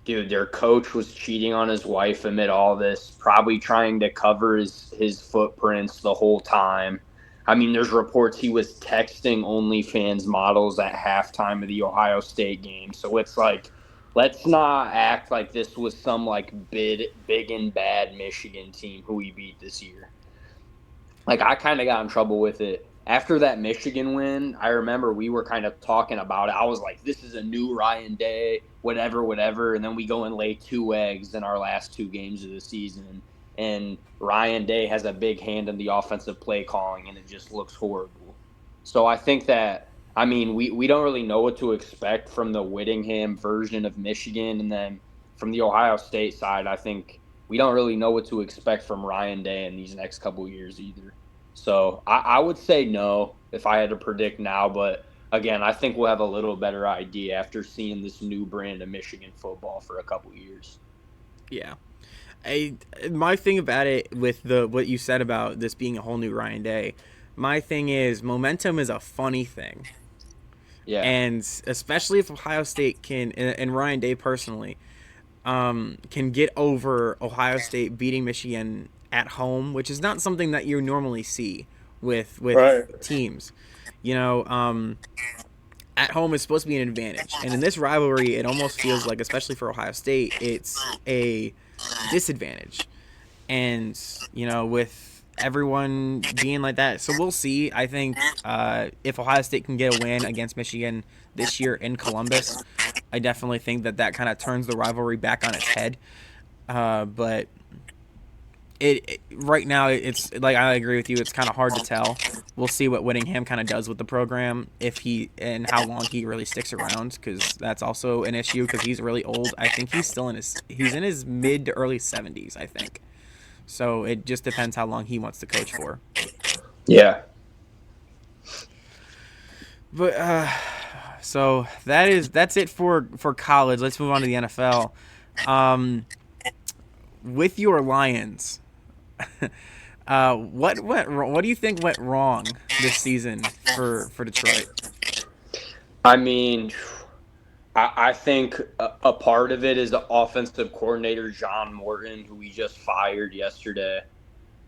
Speaker 2: dude, their coach was cheating on his wife amid all this, probably trying to cover his footprints the whole time. I mean, there's reports he was texting OnlyFans models at halftime of the Ohio State game. So it's like, let's not act like this was some like big and bad Michigan team who we beat this year. Like, I kind of got in trouble with it after that Michigan win. I remember we were kind of talking about it. I was like, this is a new Ryan Day, whatever, whatever. And then we go and lay 2 eggs in our last 2 games of the season. And Ryan Day has a big hand in the offensive play calling, and it just looks horrible. So I think that, I mean, we don't really know what to expect from the Whittingham version of Michigan. And then from the Ohio State side, I think we don't really know what to expect from Ryan Day in these next couple of years either. So I would say no if I had to predict now. But again, I think we'll have a little better idea after seeing this new brand of Michigan football for a couple of years.
Speaker 1: Yeah. My thing about it with what you said about this being a whole new Ryan Day, my thing is momentum is a funny thing.
Speaker 2: Yeah.
Speaker 1: And especially if Ohio State can, and Ryan Day personally, can get over Ohio State beating Michigan at home, which is not something that you normally see, with teams. You know, at home is supposed to be an advantage, and in this rivalry, it almost feels like, especially for Ohio State, it's a disadvantage. And you know, with everyone being like that, so we'll see. I think if Ohio State can get a win against Michigan this year in Columbus, I definitely think that kind of turns the rivalry back on its head. But it right now, it's like, I agree with you. It's kind of hard to tell. We'll see what Whittingham kind of does with the program, if he and how long he really sticks around, because that's also an issue. Because he's really old. I think he's in his mid to early 70s, I think. So it just depends how long he wants to coach for.
Speaker 2: Yeah.
Speaker 1: But so that's it for college. Let's move on to the NFL. With your Lions, what do you think went wrong this season for Detroit?
Speaker 2: I mean, I think a part of it is the offensive coordinator, John Morton, who we just fired yesterday.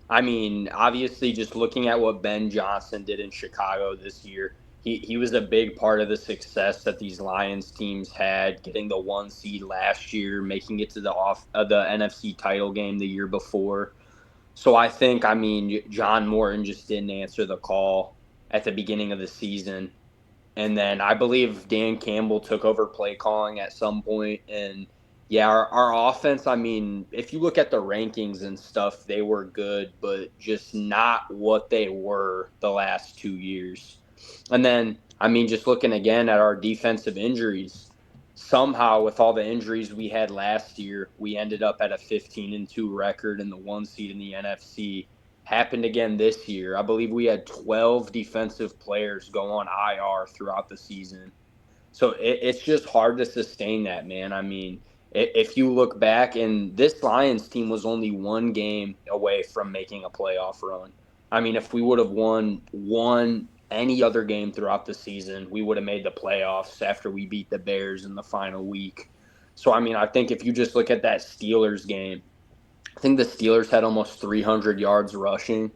Speaker 2: I mean, obviously, just looking at what Ben Johnson did in Chicago this year, he was a big part of the success that these Lions teams had, getting the 1 seed last year, making it to the NFC title game the year before. So I think, I mean, John Morton just didn't answer the call at the beginning of the season. And then I believe Dan Campbell took over play calling at some point. And yeah, our offense, I mean, if you look at the rankings and stuff, they were good, but just not what they were the last 2 years. And then, I mean, just looking again at our defensive injuries, somehow with all the injuries we had last year, we ended up at a 15-2 record and the 1 seed in the NFC. Happened again this year. I believe we had 12 defensive players go on IR throughout the season. So it's just hard to sustain that, man. I mean, if you look back, and this Lions team was only 1 game away from making a playoff run. I mean, if we would have won one any other game throughout the season, we would have made the playoffs after we beat the Bears in the final week. So, I mean, I think if you just look at that Steelers game, I think the Steelers had almost 300 yards rushing.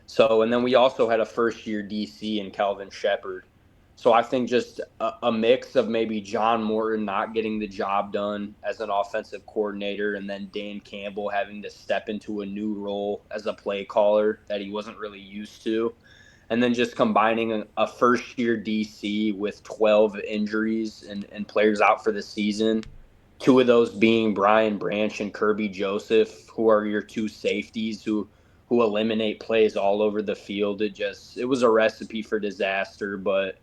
Speaker 2: So, and then we also had a first-year DC in Calvin Shepard. So I think just a mix of maybe John Morton not getting the job done as an offensive coordinator, and then Dan Campbell having to step into a new role as a play caller that he wasn't really used to. And then just combining a first-year DC with 12 injuries and players out for the season, two of those being Brian Branch and Kirby Joseph, who are your two safeties who eliminate plays all over the field. It was a recipe for disaster, but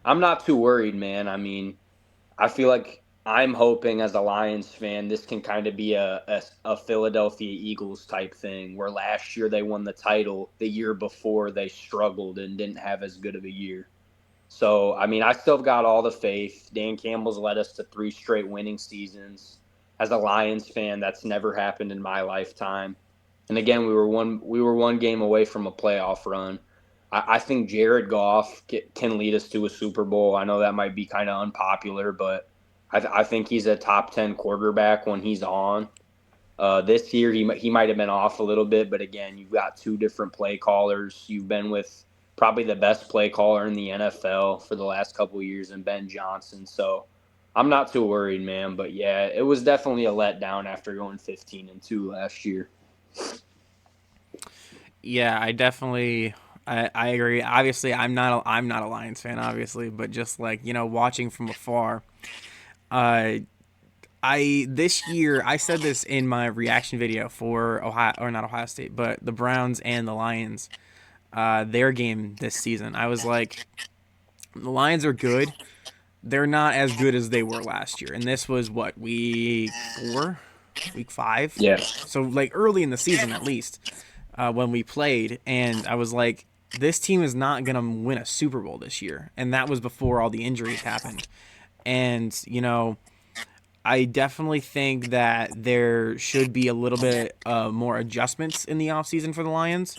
Speaker 2: I'm not too worried, man. I mean, I feel like I'm hoping as a Lions fan, this can kind of be a Philadelphia Eagles type thing, where last year they won the title, the year before they struggled and didn't have as good of a year. So, I mean, I still got all the faith. Dan Campbell's led us to 3 straight winning seasons. As a Lions fan, that's never happened in my lifetime. And again, we were one game away from a playoff run. I think Jared Goff can lead us to a Super Bowl. I know that might be kind of unpopular, but I think he's a top 10 quarterback when he's on. This year, he might have been off a little bit, but again, you've got two different play callers. You've been with probably the best play caller in the NFL for the last couple of years in Ben Johnson. So I'm not too worried, man. But yeah, it was definitely a letdown after going 15-2 last year.
Speaker 1: Yeah, I agree. Obviously, I'm not a Lions fan, obviously, but just like, you know, watching from afar, uh, I this year I said this in my reaction video for Ohio, or not Ohio State, but the Browns and the Lions, their game this season. I was like, the Lions are good. They're not as good as they were last year, and this was what, week 5,
Speaker 2: Yeah.
Speaker 1: so like early in the season at least, when we played, and I was like, this team is not gonna win a Super Bowl this year, and that was before all the injuries happened. And you know, I definitely think that there should be a little bit more adjustments in the offseason for the Lions.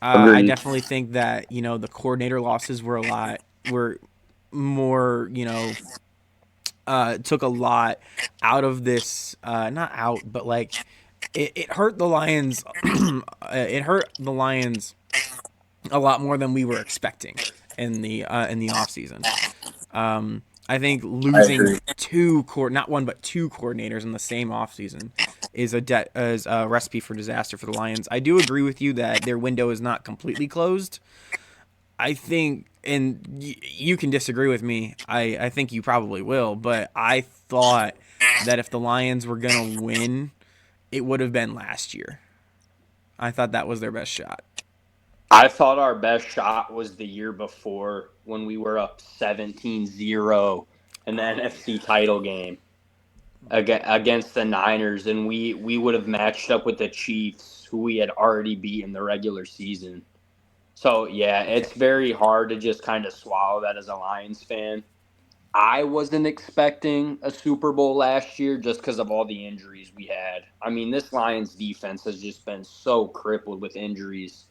Speaker 1: I
Speaker 2: Agreed.
Speaker 1: definitely think that, you know, the coordinator losses were more, you know, took a lot out of this, not out, but like it hurt the Lions. It hurt the Lions a lot more than we were expecting in the off season. I think
Speaker 2: I
Speaker 1: losing
Speaker 2: agree.
Speaker 1: not one but two coordinators in the same offseason is a recipe for disaster for the Lions. I do agree with you that their window is not completely closed. I think, and you can disagree with me. I think you probably will, but I thought that if the Lions were gonna win, it would have been last year. I thought that was their best shot.
Speaker 2: I thought our best shot was the year before when we were up 17-0 in the
Speaker 1: Oh
Speaker 2: NFC
Speaker 1: yeah,
Speaker 2: title game against the Niners, and we would have matched up with the Chiefs, who we had already beat in the regular season. So yeah, it's very hard to just kind of swallow that as a Lions fan. I wasn't expecting a Super Bowl last year just because of all the injuries we had. I mean, this Lions defense has just been so crippled with injuries.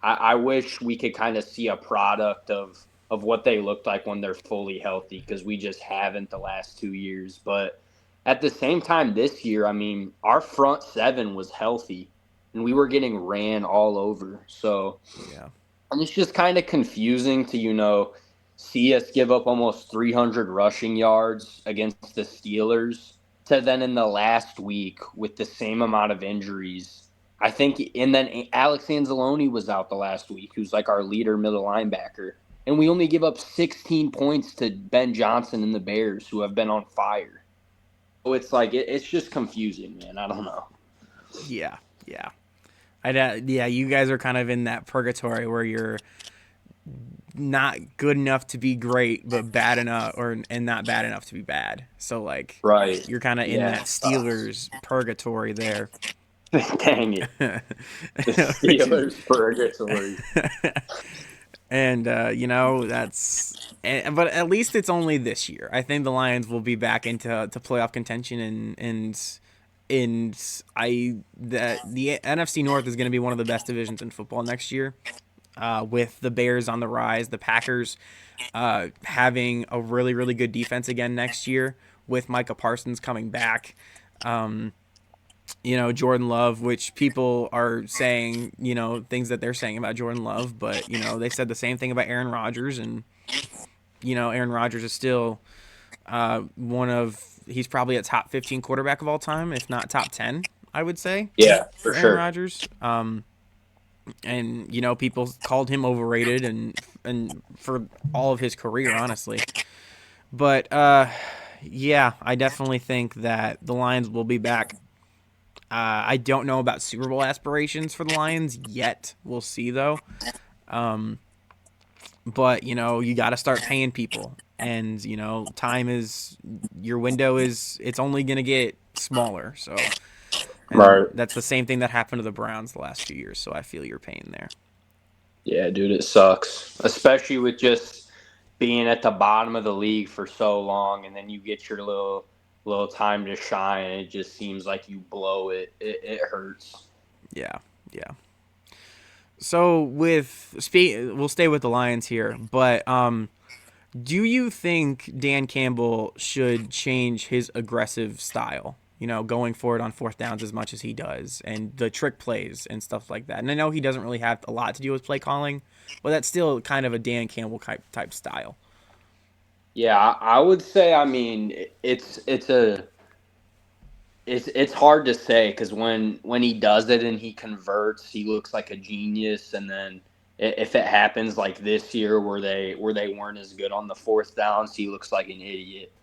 Speaker 2: I wish we could kind of see a product of what they looked like when they're fully healthy because we just haven't the last 2 years. But at the same time, this year, I mean, our front seven was healthy and we were getting ran all over. So
Speaker 1: yeah,
Speaker 2: and it's just kind of confusing to, see us give up almost 300 rushing yards against the Steelers to then in the last week with the same amount of injuries. I think, and then Alex Anzalone was out the last week, who's like our leader middle linebacker. And we only give up 16 points to Ben Johnson and the Bears, who have been on fire. So it's like, it's just confusing, man. I don't know.
Speaker 1: yeah, yeah. Yeah, you guys are kind of in that purgatory where you're not good enough to be great, but bad enough, or and not bad enough to be bad. So like,
Speaker 2: Right.
Speaker 1: you're kind of in
Speaker 2: Yeah,
Speaker 1: that
Speaker 2: it sucks.
Speaker 1: Steelers purgatory there.
Speaker 2: Dang it. The
Speaker 1: Which is,
Speaker 2: Steelers purgatory.
Speaker 1: and that's, but at least it's only this year. I think the Lions will be back into to playoff contention, and I that the NFC North is going to be one of the best divisions in football next year. With the Bears on the rise, the Packers having a really, really good defense again next year with Micah Parsons coming back. Um, Jordan Love, which people are saying, things that they're saying about Jordan Love, but, they said the same thing about Aaron Rodgers. And, Aaron Rodgers is still he's probably a top 15 quarterback of all time, if not top 10, I would say,
Speaker 2: Yeah, for
Speaker 1: for Aaron
Speaker 2: sure.
Speaker 1: Rodgers. And people called him overrated and for all of his career, honestly. But yeah, I definitely think that the Lions will be back. I don't know about Super Bowl aspirations for the Lions yet. We'll see though. Um, but you got to start paying people, and time is your window is it's only gonna get smaller. So, and
Speaker 2: Right.
Speaker 1: that's the same thing that happened to the Browns the last few years. So I feel your pain there.
Speaker 2: Yeah, dude, it sucks. Especially with just being at the bottom of the league for so long and then you get your little time to shine and it just seems like you blow it. It hurts.
Speaker 1: Yeah, yeah. So we'll stay with the Lions here, but do you think Dan Campbell should change his aggressive style? Going forward on fourth downs as much as he does, and the trick plays and stuff like that. And I know he doesn't really have a lot to do with play calling, but that's still kind of a Dan Campbell type style.
Speaker 2: Yeah, I would say I mean it's hard to say because when he does it and he converts, he looks like a genius. And then if it happens like this year where they weren't as good on the fourth downs, he looks like an idiot.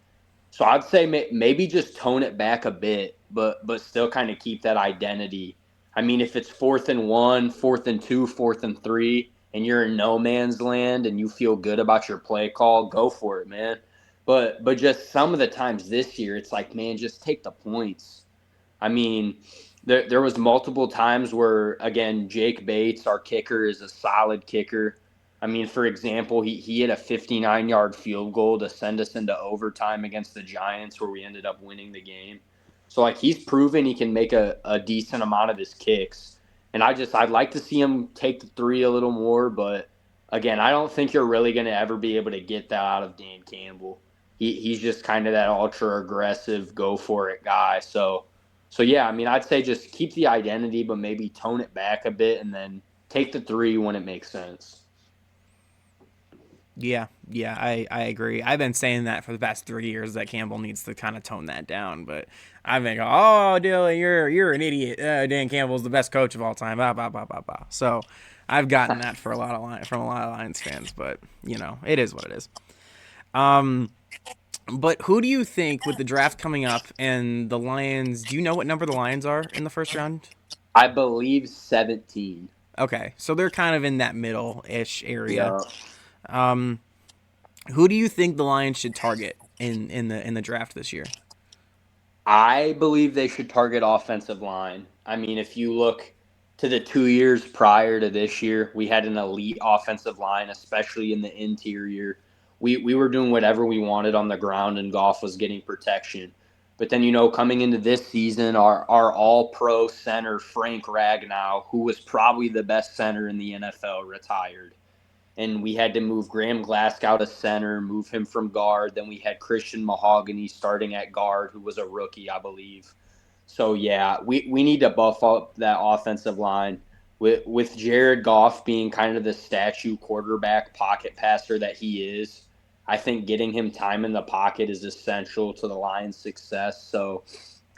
Speaker 2: So I'd say maybe just tone it back a bit, but still kind of keep that identity. I mean, if it's 4th and 1, 4th and 2, 4th and 3, and you're in no man's land and you feel good about your play call, go for it, man. But just some of the times this year, it's like, man, just take the points. I mean, there was multiple times where again Jake Bates, our kicker, is a solid kicker. I mean, for example, he hit a 59-yard field goal to send us into overtime against the Giants, where we ended up winning the game. So like he's proven he can make a decent amount of his kicks, and I'd like to see him take the three a little more. But again, I don't think you're really going to ever be able to get that out of Dan Campbell. He's just kind of that ultra aggressive, go for it guy. So yeah, I mean, I'd say just keep the identity, but maybe tone it back a bit, and then take the three when it makes sense.
Speaker 1: Yeah, I agree. I've been saying that for the past 3 years that Campbell needs to kind of tone that down, but I've been going, oh, Dylan, you're an idiot. Dan Campbell's the best coach of all time. Bah, bah, bah, bah, bah. So I've gotten that for from a lot of Lions fans, but it is what it is. Um, but who do you think with the draft coming up and the Lions? Do you know what number the Lions are in the first round?
Speaker 2: I believe 17.
Speaker 1: Okay, so they're kind of in that middle-ish area.
Speaker 2: Yeah.
Speaker 1: Um, who do you think the Lions should target in the draft this year?
Speaker 2: I believe they should target offensive line. I mean, if you look to the 2 years prior to this year, we had an elite offensive line, especially in the interior. We were doing whatever we wanted on the ground, and Goff was getting protection. But then, coming into this season, our all pro center, Frank Ragnow, who was probably the best center in the NFL, retired, and we had to move Graham Glasgow to center, move him from guard. Then we had Christian Mahogany starting at guard, who was a rookie, I believe. So yeah, we need to buff up that offensive line with Jared Goff being kind of the statue quarterback pocket passer that he is. I think getting him time in the pocket is essential to the Lions' success. So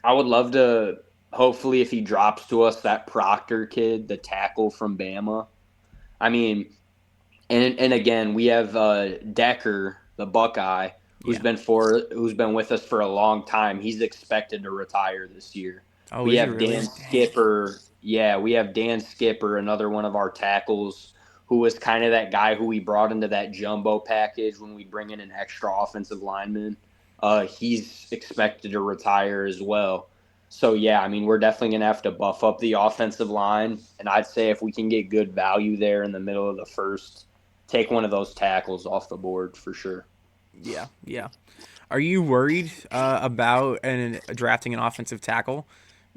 Speaker 2: I would love to hopefully if he drops to us that Proctor kid, the tackle from Bama. I mean, and again, we have Decker, the Buckeye,
Speaker 1: Yeah.
Speaker 2: who's been with us for a long time. He's expected to retire this year.
Speaker 1: Oh,
Speaker 2: We
Speaker 1: is he
Speaker 2: have Dan
Speaker 1: really? Dang.
Speaker 2: Skipper. Yeah, we have Dan Skipper, another one of our tackles, who was kind of that guy who we brought into that jumbo package when we bring in an extra offensive lineman. He's expected to retire as well. So yeah, I mean, we're definitely gonna have to buff up the offensive line, and I'd say if we can get good value there in the middle of the first, take one of those tackles off the board for sure.
Speaker 1: Yeah, yeah. Are you worried about drafting an offensive tackle?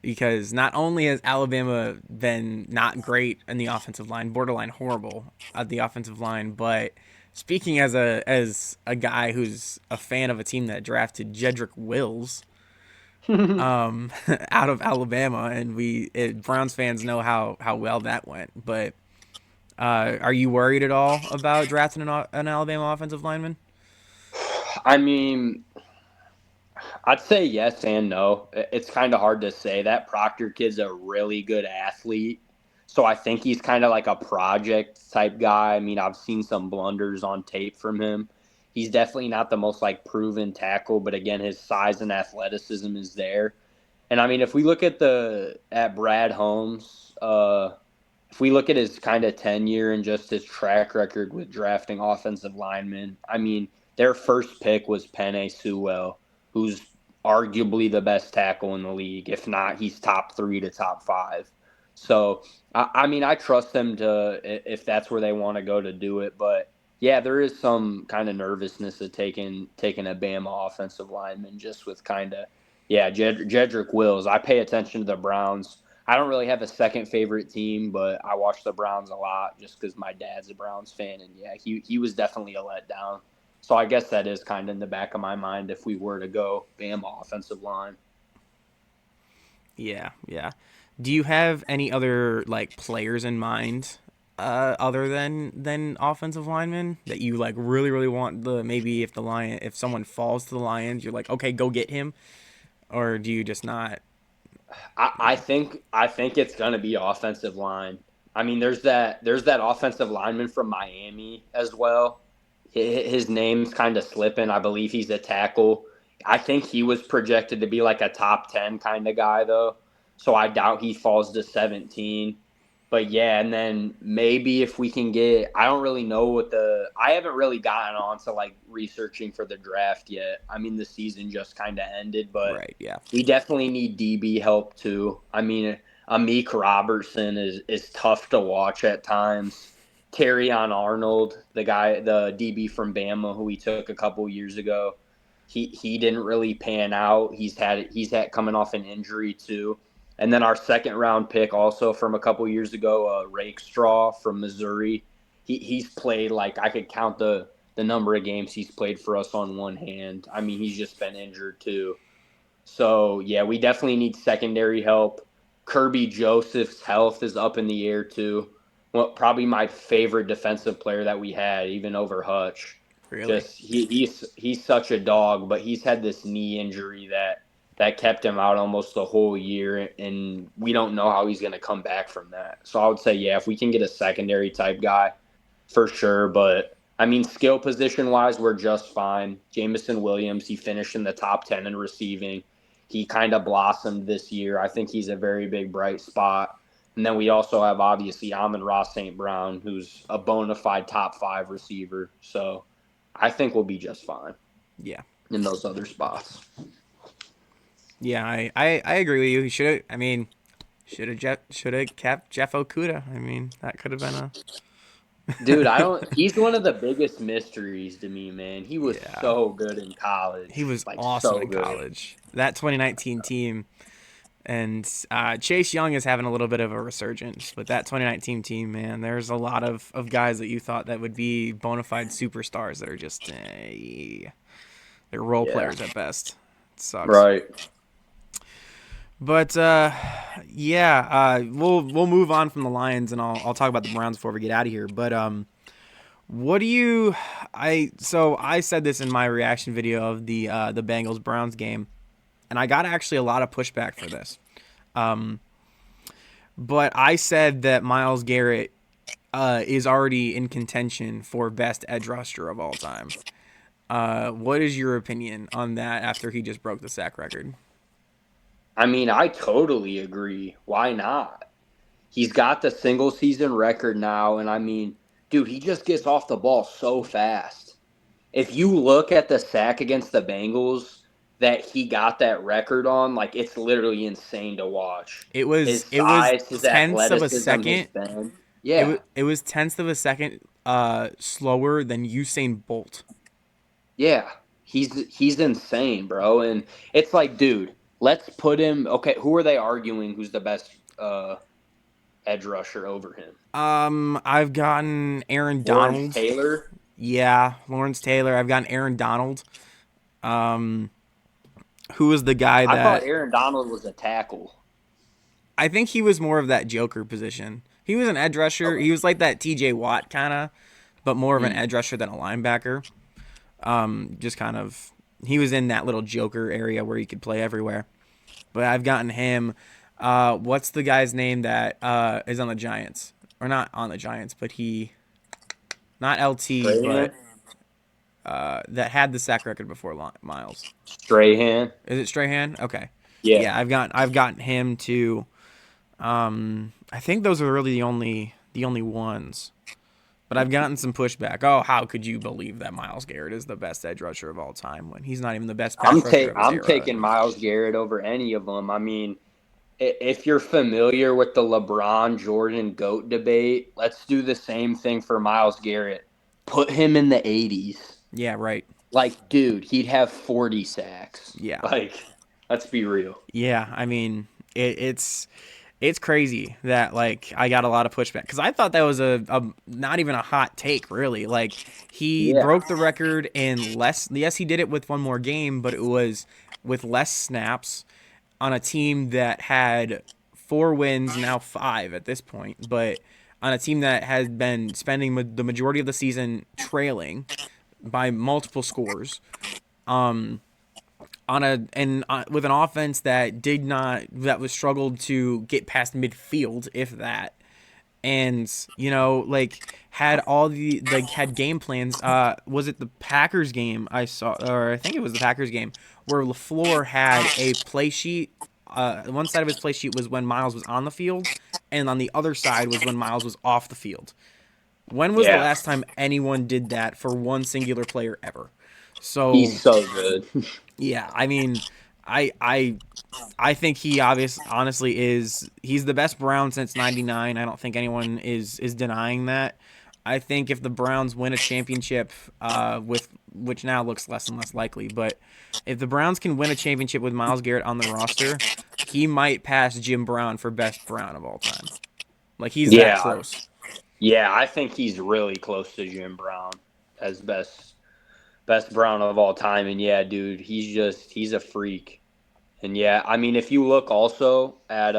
Speaker 1: Because not only has Alabama been not great in the offensive line, borderline horrible at the offensive line, but speaking as a guy who's a fan of a team that drafted Jedrick Wills out of Alabama, and Browns fans know how well that went. But are you worried at all about drafting an Alabama offensive lineman?
Speaker 2: I mean, I'd say yes and no. It's kind of hard to say. That Proctor kid's a really good athlete. So I think he's kind of like a project type guy. I mean, I've seen some blunders on tape from him. He's definitely not the most like proven tackle, but again, his size and athleticism is there. And I mean, if we look at Brad Holmes, if we look at his kind of tenure and just his track record with drafting offensive linemen, I mean, their first pick was Penei Sewell, who's arguably the best tackle in the league. If not, he's top three to top five. So, I mean, I trust them to if that's where they want to go to do it. But yeah, there is some kind of nervousness of taking a Bama offensive lineman just with kind of yeah, Jedrick Wills. I pay attention to the Browns. I don't really have a second favorite team, but I watch the Browns a lot just because my dad's a Browns fan, and yeah, he was definitely a letdown. So I guess that is kind of in the back of my mind if we were to go Bama offensive line.
Speaker 1: Yeah, yeah. Do you have any other like players in mind other than offensive linemen that you like really want the maybe if someone falls to the Lions you're like okay go get him or do you just not?
Speaker 2: I think it's gonna be offensive line. I mean, there's that offensive lineman from Miami as well. His name's kind of slipping. I believe he's a tackle. I think he was projected to be like a top 10 kind of guy though. So I doubt he falls to 17. But yeah, and then maybe if we can get, I don't really know I haven't really gotten on to like researching for the draft yet. I mean, the season just kind of ended, but
Speaker 1: Right, yeah.
Speaker 2: we definitely need DB help too. I mean, Amik Robertson is tough to watch at times. On Arnold, the DB from Bama, who we took a couple years ago, he didn't really pan out. He's had coming off an injury too. And then our second round pick, also from a couple years ago, Rakestraw from Missouri. He's played like I could count the number of games he's played for us on one hand. I mean, he's just been injured too. So yeah, we definitely need secondary help. Kirby Joseph's health is up in the air too. probably my favorite defensive player that we had, even over Hutch.
Speaker 1: Really?
Speaker 2: Just he's such a dog, but he's had this knee injury that kept him out almost the whole year, and we don't know how he's going to come back from that. So I would say, yeah, if we can get a secondary type guy, for sure. But I mean, skill position wise, we're just fine. Jamison Williams, he finished in the top 10 in receiving. He kind of blossomed this year. I think he's a very big bright spot. And then we also have obviously Amon-Ra St. Brown, who's a bona fide top 5 receiver. So I think we'll be just fine
Speaker 1: Yeah.
Speaker 2: in those other spots.
Speaker 1: Yeah, I agree with you. He should have. I mean, should have kept Jeff Okuda. I mean, that could have been a
Speaker 2: Dude, I don't. He's one of the biggest mysteries to me, man. He was
Speaker 1: yeah.
Speaker 2: so good in
Speaker 1: He
Speaker 2: college,
Speaker 1: was
Speaker 2: like
Speaker 1: awesome
Speaker 2: so
Speaker 1: in
Speaker 2: good.
Speaker 1: college. That 2019 team, and Chase Young is having a little bit of a resurgence, but that 2019 team, man, there's a lot of guys that you thought that would be bona fide superstars that are just they're role
Speaker 2: Yeah,
Speaker 1: players at best. It sucks.
Speaker 2: right.
Speaker 1: But yeah, we'll move on from the Lions, and I'll talk about the Browns before we get out of here. But what do you? I said this in my reaction video of the Bengals Browns game, and I got actually a lot of pushback for this. Um, but I said that Myles Garrett is already in contention for best edge rusher of all time. What is your opinion on that after he just broke the sack record?
Speaker 2: I mean, I totally agree. Why not? He's got the single season record now, and I mean, dude, he just gets off the ball so fast. If you look at the sack against the Bengals that he got that record on, like it's literally insane to watch. His
Speaker 1: It was
Speaker 2: size, his
Speaker 1: tenths of a
Speaker 2: athleticism, his
Speaker 1: second.
Speaker 2: bend. Yeah,
Speaker 1: It was tenths of a second slower than Usain Bolt.
Speaker 2: yeah. He's insane, bro. And it's like, dude, let's put him. Okay, who are they arguing? Who's the best edge rusher over him?
Speaker 1: I've gotten Aaron
Speaker 2: Lawrence
Speaker 1: Donald.
Speaker 2: Taylor.
Speaker 1: Yeah, Lawrence Taylor. I've gotten Aaron Donald. Um, who was the guy
Speaker 2: I thought
Speaker 1: that
Speaker 2: Aaron Donald was a tackle.
Speaker 1: I think he was more of that Joker position. He was an edge rusher.
Speaker 2: Okay.
Speaker 1: He was like that T.J. Watt kind of, but more of an
Speaker 2: Hmm.
Speaker 1: edge rusher than a linebacker. Just kind of he was in that little Joker area where he could play everywhere. But I've gotten him. What's the guy's name that is on the Giants? Or not on the Giants, but he not LT, but
Speaker 2: Strahan.
Speaker 1: that had the sack record before Miles.
Speaker 2: Strahan.
Speaker 1: Is it Strahan? Okay.
Speaker 2: Yeah.
Speaker 1: Yeah, I've gotten him to. I think those are really the only ones. But I've gotten some pushback. Oh, how could you believe that Miles Garrett is the best edge rusher of all time when he's not even the best pass rusher of his
Speaker 2: I'm
Speaker 1: era?
Speaker 2: taking Myles Garrett over any of them. I mean, if you're familiar with the LeBron Jordan GOAT debate, let's do the same thing for Myles Garrett. Put him in the 80s.
Speaker 1: Yeah, right.
Speaker 2: Like, dude, he'd have 40 sacks.
Speaker 1: Yeah.
Speaker 2: Like, let's be real.
Speaker 1: Yeah, I mean, it's crazy that like I got a lot of pushback because I thought that was a not even a hot take really. Like he
Speaker 2: Yeah.
Speaker 1: broke the record in less. Yes, he did it with one more game, but it was with less snaps on a team that had 4 wins, now 5 at this point, but on a team that has been spending the majority of the season trailing by multiple scores. Um, on a and with an offense that was struggled to get past midfield, if that, and like had all the like had game plans. Was it the Packers game I saw, or I think it was the Packers game where LaFleur had a play sheet. One side of his play sheet was when Miles was on the field, and on the other side was when Miles was off the field. When was the
Speaker 2: Yeah.
Speaker 1: last time anyone did that for one singular player ever? So
Speaker 2: He's so good.
Speaker 1: yeah, I mean, I I I think he honestly he's the best Brown since '99. I don't think anyone is denying that. I think if the Browns win a championship, with which now looks less and less likely, but if the Browns can win a championship with Myles Garrett on the roster, he might pass Jim Brown for best Brown of all time. Like he's that
Speaker 2: Yeah.
Speaker 1: close.
Speaker 2: Yeah, I think he's really close to Jim Brown as best Brown of all time. And yeah, dude, he's a freak. And yeah, I mean, if you look also at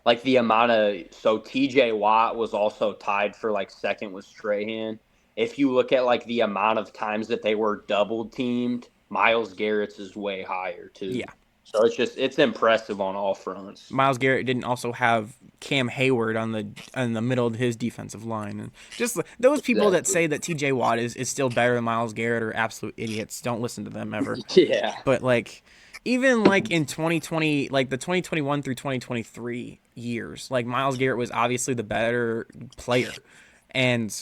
Speaker 2: like the amount of so TJ Watt was also tied for like second with Strahan. If you look at like the amount of times that they were double teamed, Miles Garrett's is way higher too.
Speaker 1: Yeah.
Speaker 2: So it's impressive on all fronts.
Speaker 1: Myles Garrett didn't also have Cam Hayward on the middle of his defensive line, and just those people that
Speaker 2: Exactly.
Speaker 1: say that T.J. Watt is still better than Myles Garrett are absolute idiots. Don't listen to them ever.
Speaker 2: Yeah.
Speaker 1: But like, even like in 2020, like the 2021 through 2023 years, like Myles Garrett was obviously the better player, and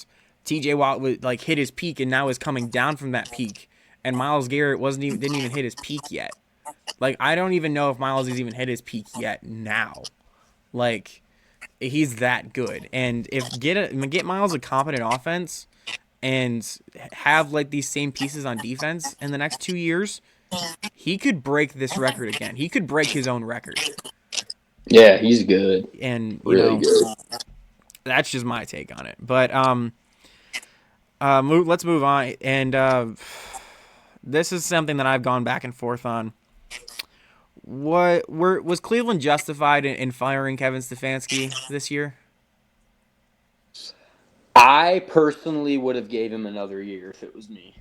Speaker 1: T.J. Watt was like hit his peak and now is coming down from that peak, and Myles Garrett didn't even hit his peak yet. Like I don't even know if Miles has even hit his peak yet now. Like he's that good. And if get Miles a competent offense and have like these same pieces on defense in the next 2 years, he could break this record again. He could break his own record.
Speaker 2: Yeah, he's good.
Speaker 1: And
Speaker 2: Really good.
Speaker 1: that's just my take on it. But let's move on. And this is something that I've gone back and forth on. Was Cleveland justified in firing Kevin Stefanski this year?
Speaker 2: I personally would have gave him another year if it was me.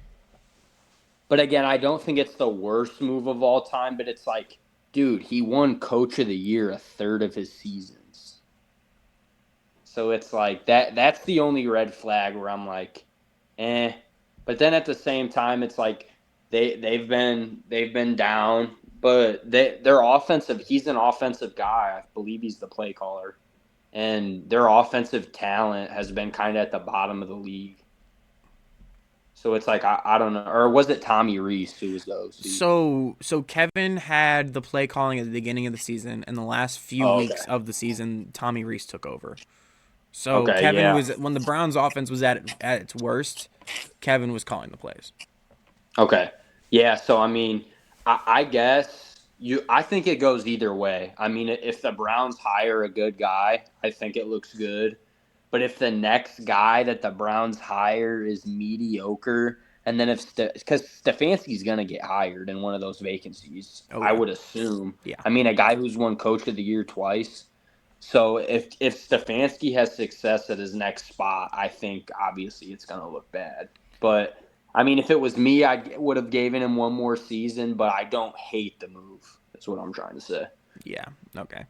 Speaker 2: But again, I don't think it's the worst move of all time, but it's like, dude, he won coach of the year a third of his seasons. So it's like that's the only red flag where I'm like, eh. But then at the same time, it's like they've been down, but their offensive, he's an offensive guy. I believe he's the play caller. And their offensive talent has been kind of at the bottom of the league. So it's like I don't know, or was it Tommy Reese who was the OC?
Speaker 1: So Kevin had the play calling at the beginning of the season, and the last few
Speaker 2: Oh, okay.
Speaker 1: weeks of the season, Tommy Reese took over. So
Speaker 2: Okay,
Speaker 1: Kevin
Speaker 2: yeah.
Speaker 1: was when the Browns' offense was at its worst. Kevin was calling the plays.
Speaker 2: Okay. Yeah, so I mean, I guess I think it goes either way. I mean, if the Browns hire a good guy, I think it looks good. But if the next guy that the Browns hire is mediocre, and then because Stefanski's going to get hired in one of those vacancies,
Speaker 1: Oh
Speaker 2: I
Speaker 1: yeah,
Speaker 2: would assume.
Speaker 1: yeah,
Speaker 2: I mean, a guy who's won Coach of the Year twice. So if Stefanski has success at his next spot, I think obviously it's going to look bad. But I mean, if it was me, I would have given him one more season. But I don't hate the move. That's what I'm trying to say.
Speaker 1: yeah. Okay.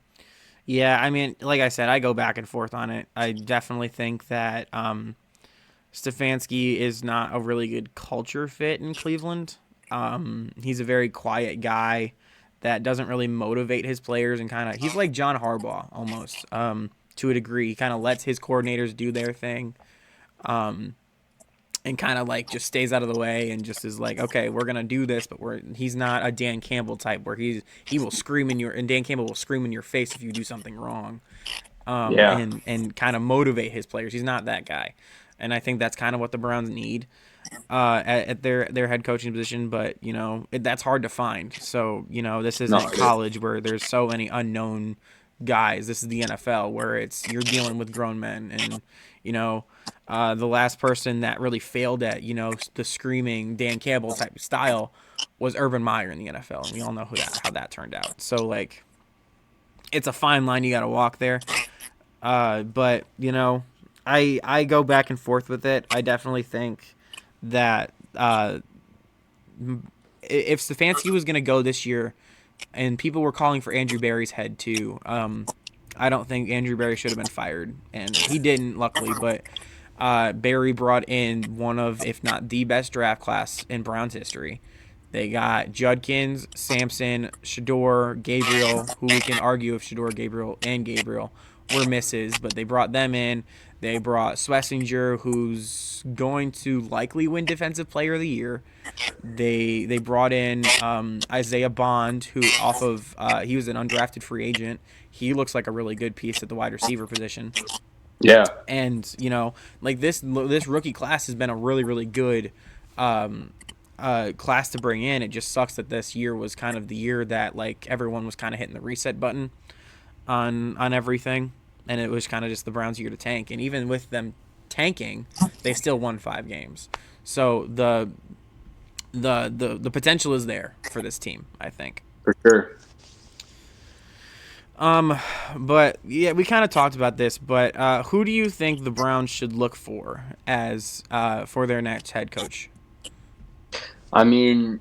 Speaker 1: Yeah, I mean, like I said, I go back and forth on it. I definitely think that Stefanski is not a really good culture fit in Cleveland. He's a very quiet guy that doesn't really motivate his players and kind of he's like John Harbaugh almost to a degree. He kind of lets his coordinators do their thing. And kind of like just stays out of the way and just is like, okay, we're gonna do this, but he's not a Dan Campbell type where he will scream in your and Dan Campbell will scream in your face if you do something wrong,
Speaker 2: Yeah.
Speaker 1: and kind of motivate his players. He's not that guy, and I think that's kind of what the Browns need at their head coaching position. But that's hard to find. So this
Speaker 2: No.
Speaker 1: isn't college where there's so many unknown guys. This is the NFL where you're dealing with grown men and the last person that really failed at the screaming Dan Campbell type of style was Urban Meyer in the NFL, and we all know how that turned out. So like, it's a fine line you got to walk there. But I go back and forth with it. I definitely think that if Stefanski was going to go this year, and people were calling for Andrew Berry's head too, I don't think Andrew Berry should have been fired, and he didn't, luckily. But Berry brought in one of, if not the best draft class in Browns history. They got Judkins, Sampson, Shador, Gabriel, who we can argue if Shador, Gabriel were misses, but they brought them in. They brought Schlesinger, who's going to likely win Defensive Player of the Year. They brought in Isaiah Bond, who he was an undrafted free agent. He looks like a really good piece at the wide receiver position.
Speaker 2: Yeah.
Speaker 1: And like this rookie class has been a really really good class to bring in. It just sucks that this year was kind of the year that like everyone was kind of hitting the reset button on everything, and it was kind of just the Browns' year to tank. And even with them tanking, they still won 5 games. So the potential is there for this team, I think.
Speaker 2: For sure.
Speaker 1: Um, but yeah, we kind of talked about this. But who do you think the Browns should look for as for their next head coach?
Speaker 2: I mean,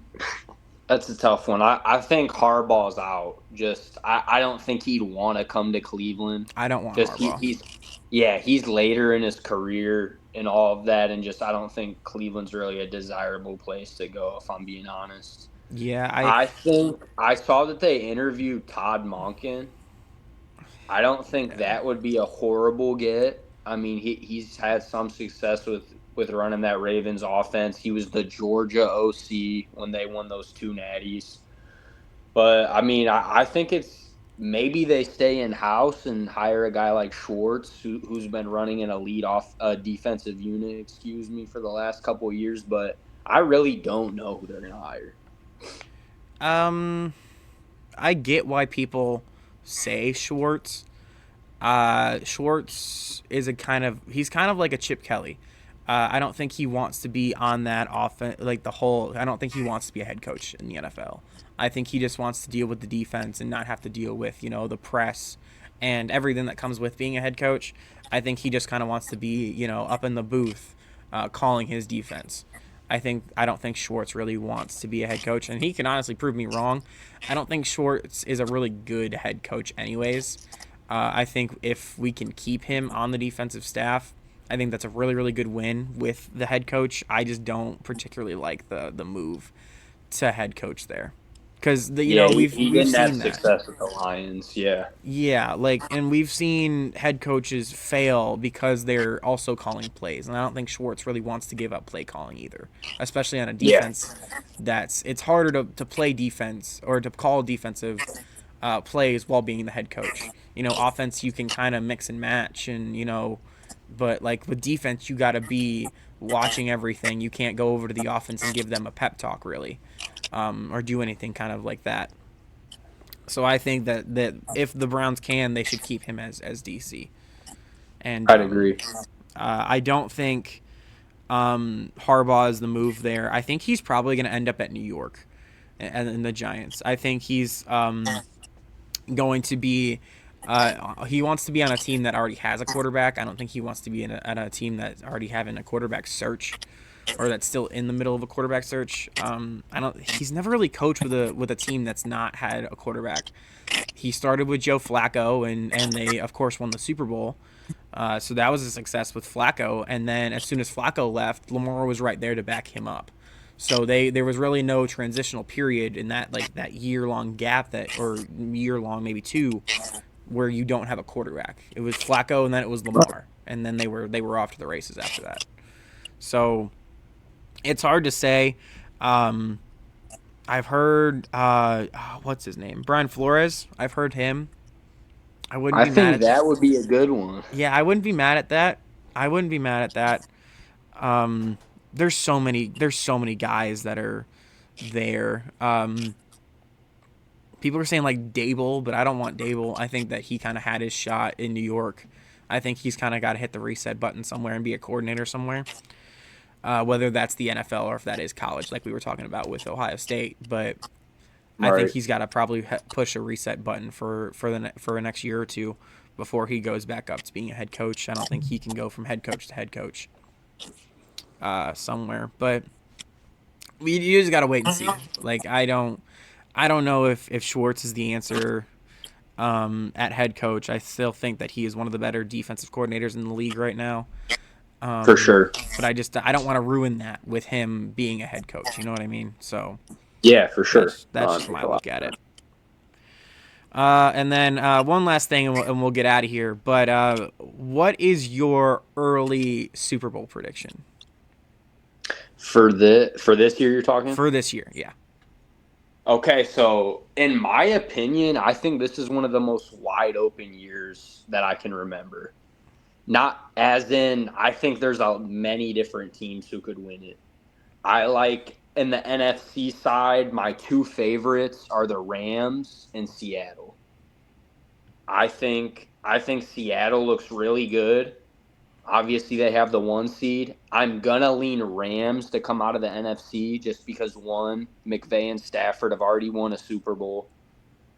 Speaker 2: that's a tough one. I think Harbaugh's out. Just I don't think he'd want to come to Cleveland.
Speaker 1: I don't want
Speaker 2: Just
Speaker 1: Harbaugh.
Speaker 2: he's later in his career and all of that, and just I don't think Cleveland's really a desirable place to go. If I'm being honest,
Speaker 1: Yeah, I
Speaker 2: I think I saw that they interviewed Todd Monken. I don't think
Speaker 1: yeah.
Speaker 2: that would be a horrible get. I mean, he's had some success with running that Ravens offense. He was the Georgia OC when they won those two natties. But I mean, I think it's maybe they stay in house and hire a guy like Schwartz, who's been running an elite off defensive unit, excuse me, for the last couple of years. But I really don't know who they're gonna hire.
Speaker 1: Um, I get why people say Schwartz. Schwartz is he's kind of like a Chip Kelly. I don't think he wants to be on that offense, like the whole. I don't think he wants to be a head coach in the NFL. I think he just wants to deal with the defense and not have to deal with the press and everything that comes with being a head coach. I think he just kind of wants to be up in the booth, calling his defense. I don't think Schwartz really wants to be a head coach, and he can honestly prove me wrong. I don't think Schwartz is a really good head coach, anyways. I think if we can keep him on the defensive staff, I think that's a really, really good win with the head coach. I just don't particularly like the move to head coach there, because
Speaker 2: Yeah, he
Speaker 1: we've
Speaker 2: didn't have
Speaker 1: seen that.
Speaker 2: success with the Lions. Yeah,
Speaker 1: Yeah, like, and we've seen head coaches fail because they're also calling plays, and I don't think Schwartz really wants to give up play calling either, especially on a
Speaker 2: yeah,
Speaker 1: defense it's harder to play defense or to call defensive plays while being the head coach. Offense you can kind of mix and match, and but like with defense you got to be watching everything. You can't go over to the offense and give them a pep talk really, or do anything kind of like that. So I think that if the Browns can, they should keep him as DC. And
Speaker 2: I'd agree.
Speaker 1: I don't think Harbaugh is the move there. I think he's probably going to end up at New York and the Giants. I think he's going to be. He wants to be on a team that already has a quarterback. I don't think he wants to be on a team that's already having a quarterback search, or that's still in the middle of a quarterback search. I don't. He's never really coached with a team that's not had a quarterback. He started with Joe Flacco, and they of course won the Super Bowl. So that was a success with Flacco. And then as soon as Flacco left, Lamar was right there to back him up. So there was really no transitional period in that year long gap or year long maybe two where you don't have a quarterback. It was Flacco and then it was Lamar, and then they were off to the races after that. So it's hard to say. Um, I've heard what's his name, Brian Flores. I've heard him. I wouldn't
Speaker 2: I
Speaker 1: be mad
Speaker 2: think
Speaker 1: at.
Speaker 2: that would be a good one.
Speaker 1: Yeah, I wouldn't be mad at that. I wouldn't be mad at that. Um, there's so many guys that are there. People are saying like Dable, but I don't want Dable. I think that he kind of had his shot in New York. I think he's kind of got to hit the reset button somewhere and be a coordinator somewhere. Whether that's the NFL or if that is college, like we were talking about with Ohio State. But I think
Speaker 2: Right.
Speaker 1: he's got to probably push a reset button for the next year or two before he goes back up to being a head coach. I don't think he can go from head coach to head coach somewhere, but you just gotta wait and see. Like I don't know if Schwartz is the answer at head coach. I still think that he is one of the better defensive coordinators in the league right now.
Speaker 2: For
Speaker 1: Um,
Speaker 2: sure.
Speaker 1: but I don't want to ruin that with him being a head coach. You know what I mean? So
Speaker 2: Yeah, for sure.
Speaker 1: that's
Speaker 2: No, that
Speaker 1: just
Speaker 2: makes
Speaker 1: my
Speaker 2: a lot
Speaker 1: look at
Speaker 2: of
Speaker 1: it.
Speaker 2: sense.
Speaker 1: And then one last thing, and we'll get out of here. But what is your early Super Bowl prediction
Speaker 2: For this year, you're talking.
Speaker 1: for this year? Yeah.
Speaker 2: Okay, so in my opinion, I think this is one of the most wide open years that I can remember. Not as in, I think there's many different teams who could win it. I like in the NFC side, my two favorites are the Rams and Seattle. I think Seattle looks really good. Obviously, they have the one seed. I'm gonna lean Rams to come out of the NFC just because one, McVay and Stafford have already won a Super Bowl.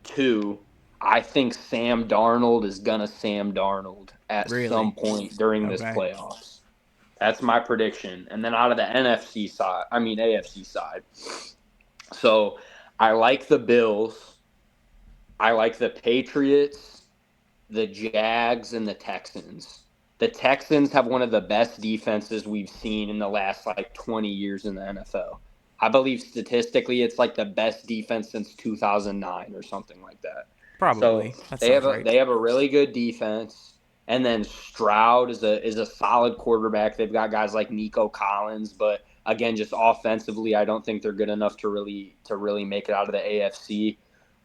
Speaker 2: Two, I think Sam Darnold is gonna Sam Darnold at some
Speaker 1: Really?
Speaker 2: point during this
Speaker 1: Okay.
Speaker 2: playoffs. That's my prediction. And then out of the NFC side, I mean AFC side. So I like the Bills. I like the Patriots, the Jags, and the Texans. The Texans have one of the best defenses we've seen in the last like 20 years in the NFL. I believe statistically it's like the best defense since 2009 or something like that. So
Speaker 1: Probably. That sounds right.
Speaker 2: they have a really good defense, and then Stroud is a solid quarterback. They've got guys like Nico Collins, but again, just offensively, I don't think they're good enough to really make it out of the AFC.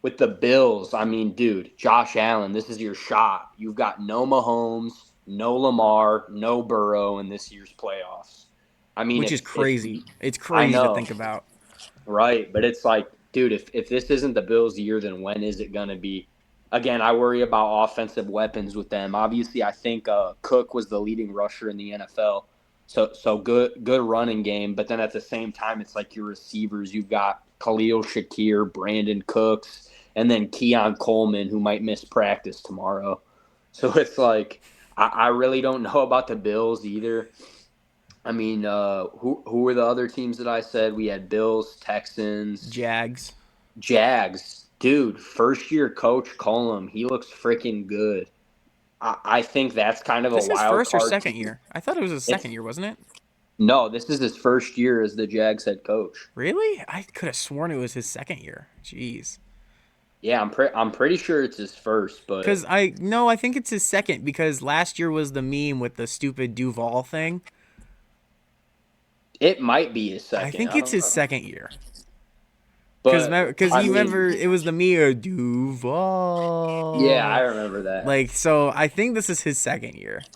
Speaker 2: With the Bills, I mean, dude, Josh Allen, this is your shot. You've got no Mahomes, no Lamar, no Burrow in this year's playoffs. I mean,
Speaker 1: Which is
Speaker 2: if
Speaker 1: crazy. It's
Speaker 2: I
Speaker 1: crazy to
Speaker 2: know,
Speaker 1: think about.
Speaker 2: right? But it's like, dude, if this isn't the Bills' year, then when is it gonna be? Again, I worry about offensive weapons with them. Obviously, I think Cook was the leading rusher in the NFL, so good running game. But then at the same time, it's like your receivers. You've got Khalil Shakir, Brandon Cooks, and then Keon Coleman, who might miss practice tomorrow. So it's like I really don't know about the Bills either. I mean, who were the other teams that I said? We had Bills, Texans,
Speaker 1: Jags.
Speaker 2: Jags. Dude, first year coach Colum, he looks freaking good. I think that's kind of a
Speaker 1: This is
Speaker 2: wild
Speaker 1: first or
Speaker 2: card
Speaker 1: second
Speaker 2: team.
Speaker 1: year? I thought it was his
Speaker 2: It's
Speaker 1: second year, wasn't it?
Speaker 2: no, this is his first year as the Jags head coach.
Speaker 1: Really? I could have sworn it was his second year. Jeez.
Speaker 2: Yeah, I'm pretty sure it's his first, but
Speaker 1: Cause I no, I think it's his second because last year was the meme with the stupid Duval thing.
Speaker 2: it might be his
Speaker 1: I
Speaker 2: second.
Speaker 1: think
Speaker 2: I
Speaker 1: it's
Speaker 2: don't
Speaker 1: his
Speaker 2: know.
Speaker 1: second year.
Speaker 2: But
Speaker 1: Cause
Speaker 2: I
Speaker 1: you
Speaker 2: mean,
Speaker 1: remember it was the meme of
Speaker 2: yeah, I
Speaker 1: Duval.
Speaker 2: remember that.
Speaker 1: Like so, I think this is his second year.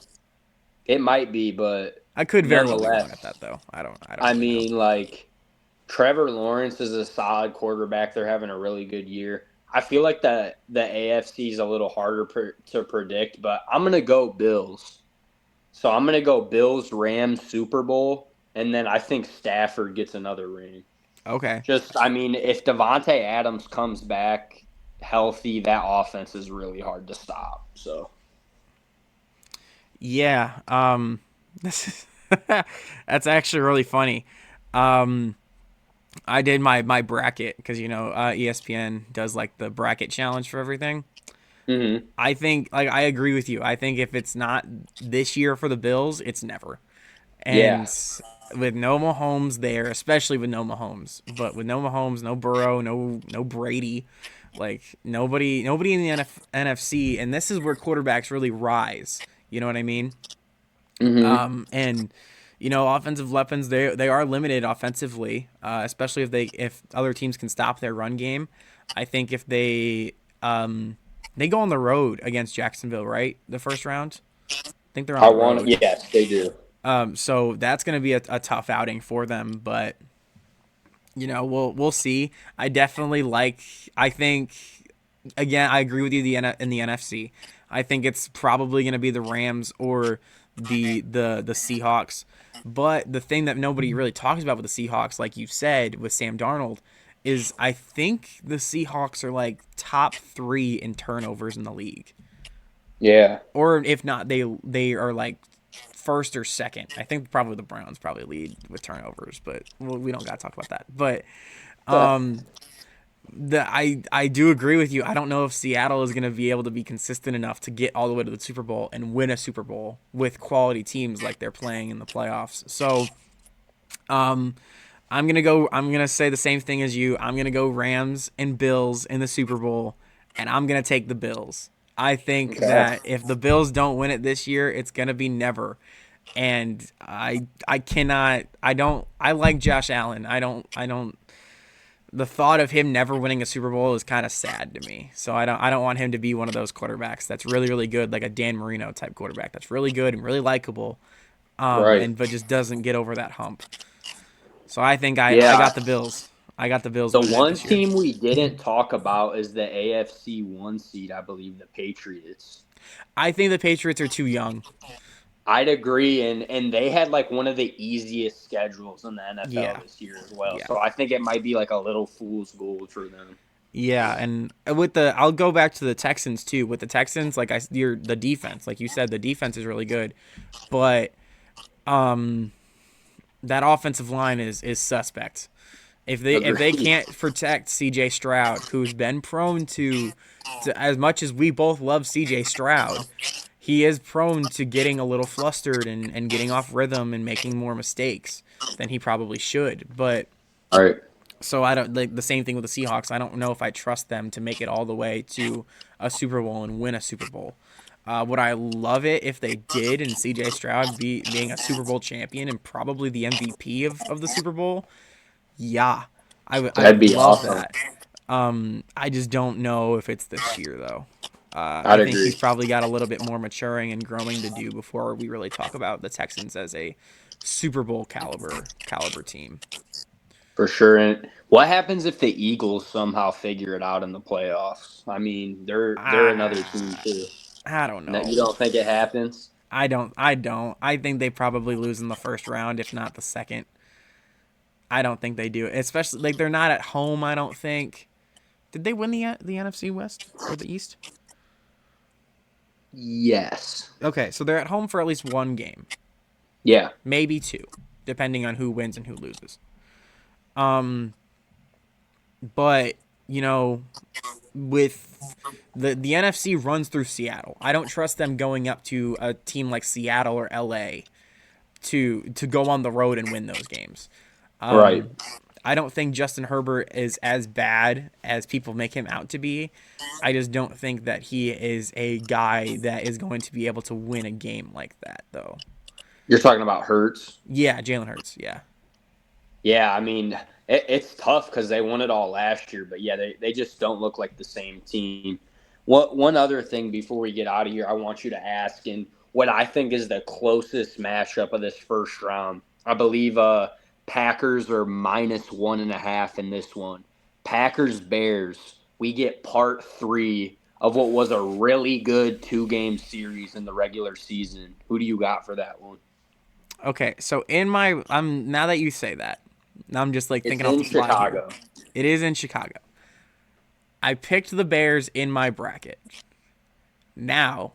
Speaker 2: It might be, but
Speaker 1: I could very well be wrong at that
Speaker 2: nonetheless,
Speaker 1: though. I don't
Speaker 2: I
Speaker 1: really know.
Speaker 2: mean, like Trevor Lawrence is a solid quarterback. They're having a really good year. I feel like the AFC is a little harder to predict, but I'm gonna go Bills. So I'm gonna go Bills Rams Super Bowl, and then I think Stafford gets another ring.
Speaker 1: Okay.
Speaker 2: Just I mean, if Devonte Adams comes back healthy, that offense is really hard to stop. So
Speaker 1: Yeah. This is that's actually really funny. Um, I did my bracket because ESPN does like the bracket challenge for everything.
Speaker 2: hmm
Speaker 1: I think like I agree with you. I think if it's not this year for the Bills, it's never.
Speaker 2: yeah,
Speaker 1: And with no Mahomes there, especially with no Mahomes, but with no Mahomes, no Burrow, no Brady, like nobody in the NFC, and this is where quarterbacks really rise. You know what I mean?
Speaker 2: hmm
Speaker 1: And offensive weapons they are limited offensively, especially if other teams can stop their run game. I think if they go on the road against Jacksonville, right? The first round, I think they're on
Speaker 2: I
Speaker 1: the
Speaker 2: want.
Speaker 1: road.
Speaker 2: Yes, they do.
Speaker 1: So that's going to be a tough outing for them, but we'll see. I definitely like. I think again, I agree with you. In the NFC, I think it's probably going to be the Rams or the Seahawks. But the thing that nobody really talks about with the Seahawks, like you said with Sam Darnold, is I think the Seahawks are like top 3 in turnovers in the league,
Speaker 2: Yeah.
Speaker 1: or if not, they are like first or second. I think probably the Browns probably lead with turnovers, but we don't got to talk about that. But um, I do agree with you. I don't know if Seattle is going to be able to be consistent enough to get all the way to the Super Bowl and win a Super Bowl with quality teams like they're playing in the playoffs. So um, I'm gonna say the same thing as you. I'm gonna go Rams and Bills in the Super Bowl, and I'm gonna take the Bills. I think
Speaker 2: Okay.
Speaker 1: that if the Bills don't win it this year, it's gonna be never. And I cannot I like Josh Allen. I don't the thought of him never winning a Super Bowl is kind of sad to me. So I don't want him to be one of those quarterbacks that's really really good, like a Dan Marino type quarterback that's really good and really likable,
Speaker 2: Right.
Speaker 1: and but just doesn't get over that hump. So I think I
Speaker 2: Yeah.
Speaker 1: got the Bills. I got the Bills
Speaker 2: The
Speaker 1: winning it
Speaker 2: one
Speaker 1: this year.
Speaker 2: team we didn't talk about is the AFC one seed, I believe, the Patriots.
Speaker 1: I think the Patriots are too young.
Speaker 2: I'd agree, and they had like one of the easiest schedules in the NFL
Speaker 1: Yeah,
Speaker 2: this year as well.
Speaker 1: yeah,
Speaker 2: So I think it might be like a little fool's gold for them.
Speaker 1: Yeah, and I'll go back to the Texans too. With the Texans, the defense, like you said, the defense is really good, but um, that offensive line is suspect. If they
Speaker 2: Agreed.
Speaker 1: can't protect C.J. Stroud, who's been prone to as much as we both love C.J. Stroud, he is prone to getting a little flustered and getting off rhythm and making more mistakes than he probably should. But
Speaker 2: All right.
Speaker 1: so I don't like the same thing with the Seahawks. I don't know if I trust them to make it all the way to a Super Bowl and win a Super Bowl. Would I love it if they did and CJ Stroud being a Super Bowl champion and probably the MVP of the Super Bowl? Yeah, I
Speaker 2: That'd
Speaker 1: would
Speaker 2: be
Speaker 1: love
Speaker 2: awesome.
Speaker 1: that. I just don't know if it's this year though. I
Speaker 2: I'd
Speaker 1: think he's
Speaker 2: agree.
Speaker 1: probably got a little bit more maturing and growing to do before we really talk about the Texans as a Super Bowl caliber team.
Speaker 2: For sure. And what happens if the Eagles somehow figure it out in the playoffs? I mean, they're another team
Speaker 1: Ah,
Speaker 2: too.
Speaker 1: I don't
Speaker 2: You
Speaker 1: know.
Speaker 2: don't think it happens?
Speaker 1: I don't. I think they probably lose in the first round, if not the second. I don't think they do. Especially like they're not at home, I don't think. Did they win the NFC West or the East?
Speaker 2: Yes.
Speaker 1: Okay, so they're at home for at least one game,
Speaker 2: Yeah.
Speaker 1: maybe two, depending on who wins and who loses. Um, but you know, with the NFC runs through Seattle. I don't trust them going up to a team like Seattle or LA to go on the road and win those games.
Speaker 2: Right.
Speaker 1: Um, I don't think Justin Herbert is as bad as people make him out to be. I just don't think that he is a guy that is going to be able to win a game like that, though.
Speaker 2: You're talking about Hurts.
Speaker 1: Yeah, Jalen Hurts. Yeah.
Speaker 2: Yeah, I mean, it's tough because they won it all last year, but yeah, they just don't look like the same team. One other thing before we get out of here, I want you to ask, and what I think is the closest matchup of this first round. I believe Packers are -1.5 in this one. Packers Bears. We get part three of what was a really good 2-game series in the regular season. Who do you got for that one?
Speaker 1: Okay, so I'm now that you say that, now I'm just like
Speaker 2: It's
Speaker 1: thinking off
Speaker 2: in
Speaker 1: the fly here.
Speaker 2: Chicago.
Speaker 1: It is in Chicago. I picked the Bears in my bracket. Now,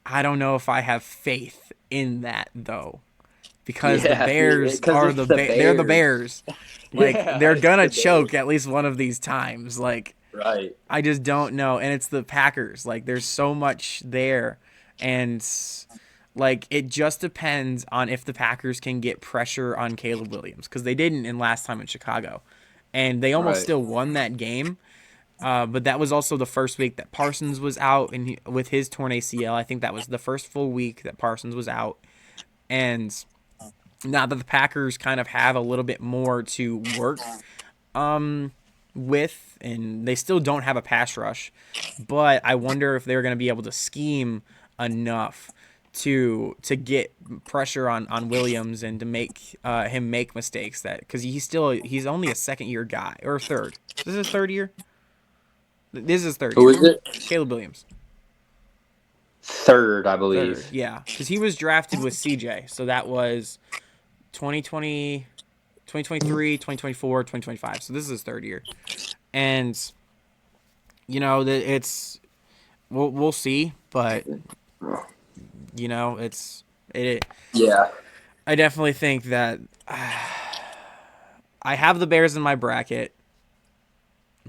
Speaker 1: I don't know if I have faith in that though, because the
Speaker 2: Yeah,
Speaker 1: Bears
Speaker 2: because
Speaker 1: are
Speaker 2: it's the
Speaker 1: they're the
Speaker 2: Bears.
Speaker 1: Bears. Like
Speaker 2: Yeah,
Speaker 1: they're
Speaker 2: it's
Speaker 1: gonna
Speaker 2: the Bears.
Speaker 1: choke at least one of these times. Like
Speaker 2: Right.
Speaker 1: I just don't know, and it's the Packers. Like there's so much there, and like it just depends on if the Packers can get pressure on Caleb Williams because they didn't in last time in Chicago, and they almost
Speaker 2: Right.
Speaker 1: still won that game. But that was also the first week that Parsons was out and with his torn ACL. I think that was the first full week that Parsons was out. And now that the Packers kind of have a little bit more to work um, with, and they still don't have a pass rush, but I wonder if they're going to be able to scheme enough to get pressure on Williams and to make him make mistakes that because he's only a second year guy or third. This is his third year. This is his third
Speaker 2: Who
Speaker 1: year.
Speaker 2: is it?
Speaker 1: Caleb Williams.
Speaker 2: Third, I
Speaker 1: Third,
Speaker 2: believe.
Speaker 1: yeah. Because he was drafted with CJ. So that was 2020, 2023, 2024, 2025. So this is his third year. And, it's, we'll see. But, it.
Speaker 2: Yeah.
Speaker 1: I definitely think that I have the Bears in my bracket.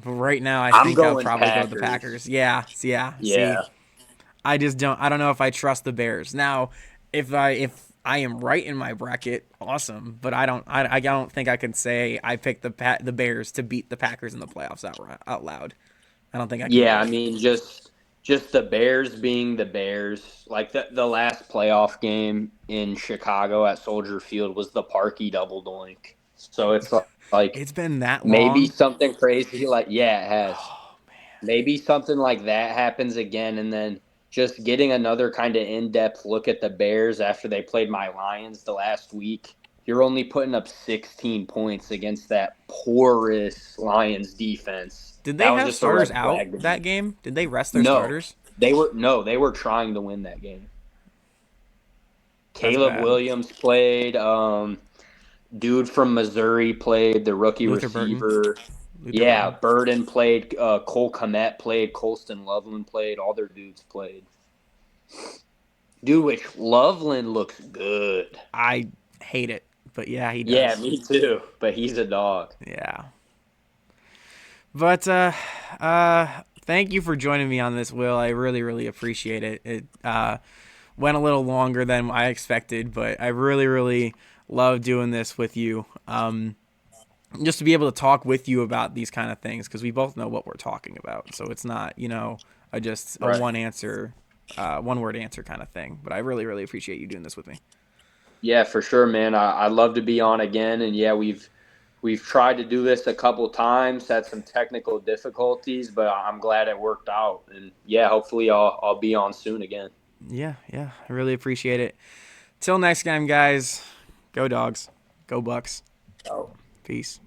Speaker 1: But right now, I
Speaker 2: I'm
Speaker 1: think I'll
Speaker 2: going
Speaker 1: probably go with the
Speaker 2: Packers.
Speaker 1: Packers. Yeah, yeah. See,
Speaker 2: Yeah.
Speaker 1: I don't know if I trust the Bears. Now, if I am right in my bracket, awesome, but I don't think I can say I picked the Bears to beat the Packers in the playoffs out loud. I don't think I can do
Speaker 2: Yeah, I
Speaker 1: it.
Speaker 2: mean just the Bears being the Bears. Like the last playoff game in Chicago at Soldier Field was the Parky double doink. So it's like
Speaker 1: It's been that
Speaker 2: maybe
Speaker 1: long.
Speaker 2: something crazy like yeah, it has.
Speaker 1: Oh man.
Speaker 2: Maybe something like that happens again, and then just getting another kind of in-depth look at the Bears after they played my Lions the last week. You're only putting up 16 points against that porous Lions defense.
Speaker 1: Did
Speaker 2: That
Speaker 1: they
Speaker 2: was
Speaker 1: have
Speaker 2: just a
Speaker 1: starters
Speaker 2: red
Speaker 1: out
Speaker 2: flag to
Speaker 1: that
Speaker 2: me.
Speaker 1: game? Did they rest their
Speaker 2: No,
Speaker 1: starters?
Speaker 2: they were trying to win that game.
Speaker 1: That's
Speaker 2: Caleb
Speaker 1: bad.
Speaker 2: Williams played. Dude from Missouri played the rookie
Speaker 1: Luther Burton.
Speaker 2: receiver.
Speaker 1: Luther
Speaker 2: Yeah,
Speaker 1: Burden.
Speaker 2: Burden played, Cole Komet played, Colston Loveland played, all their dudes played. Dude, which Loveland looks good.
Speaker 1: I hate it, but yeah, he
Speaker 2: Yeah,
Speaker 1: does.
Speaker 2: me too. But he's a dog.
Speaker 1: Yeah. But thank you for joining me on this, Will. I really, really appreciate it. It went a little longer than I expected, but I really, really love doing this with you. Just to be able to talk with you about these kind of things because we both know what we're talking about. So it's not, just a
Speaker 2: Right.
Speaker 1: one word answer kind of thing. But I really, really appreciate you doing this with me.
Speaker 2: Yeah, for sure, man. I'd love to be on again. And yeah, we've tried to do this a couple times, had some technical difficulties, but I'm glad it worked out. And yeah, hopefully I'll be on soon again.
Speaker 1: Yeah, yeah. I really appreciate it. Till next time, guys. Go dogs. Go Bucks.
Speaker 2: So.
Speaker 1: Peace.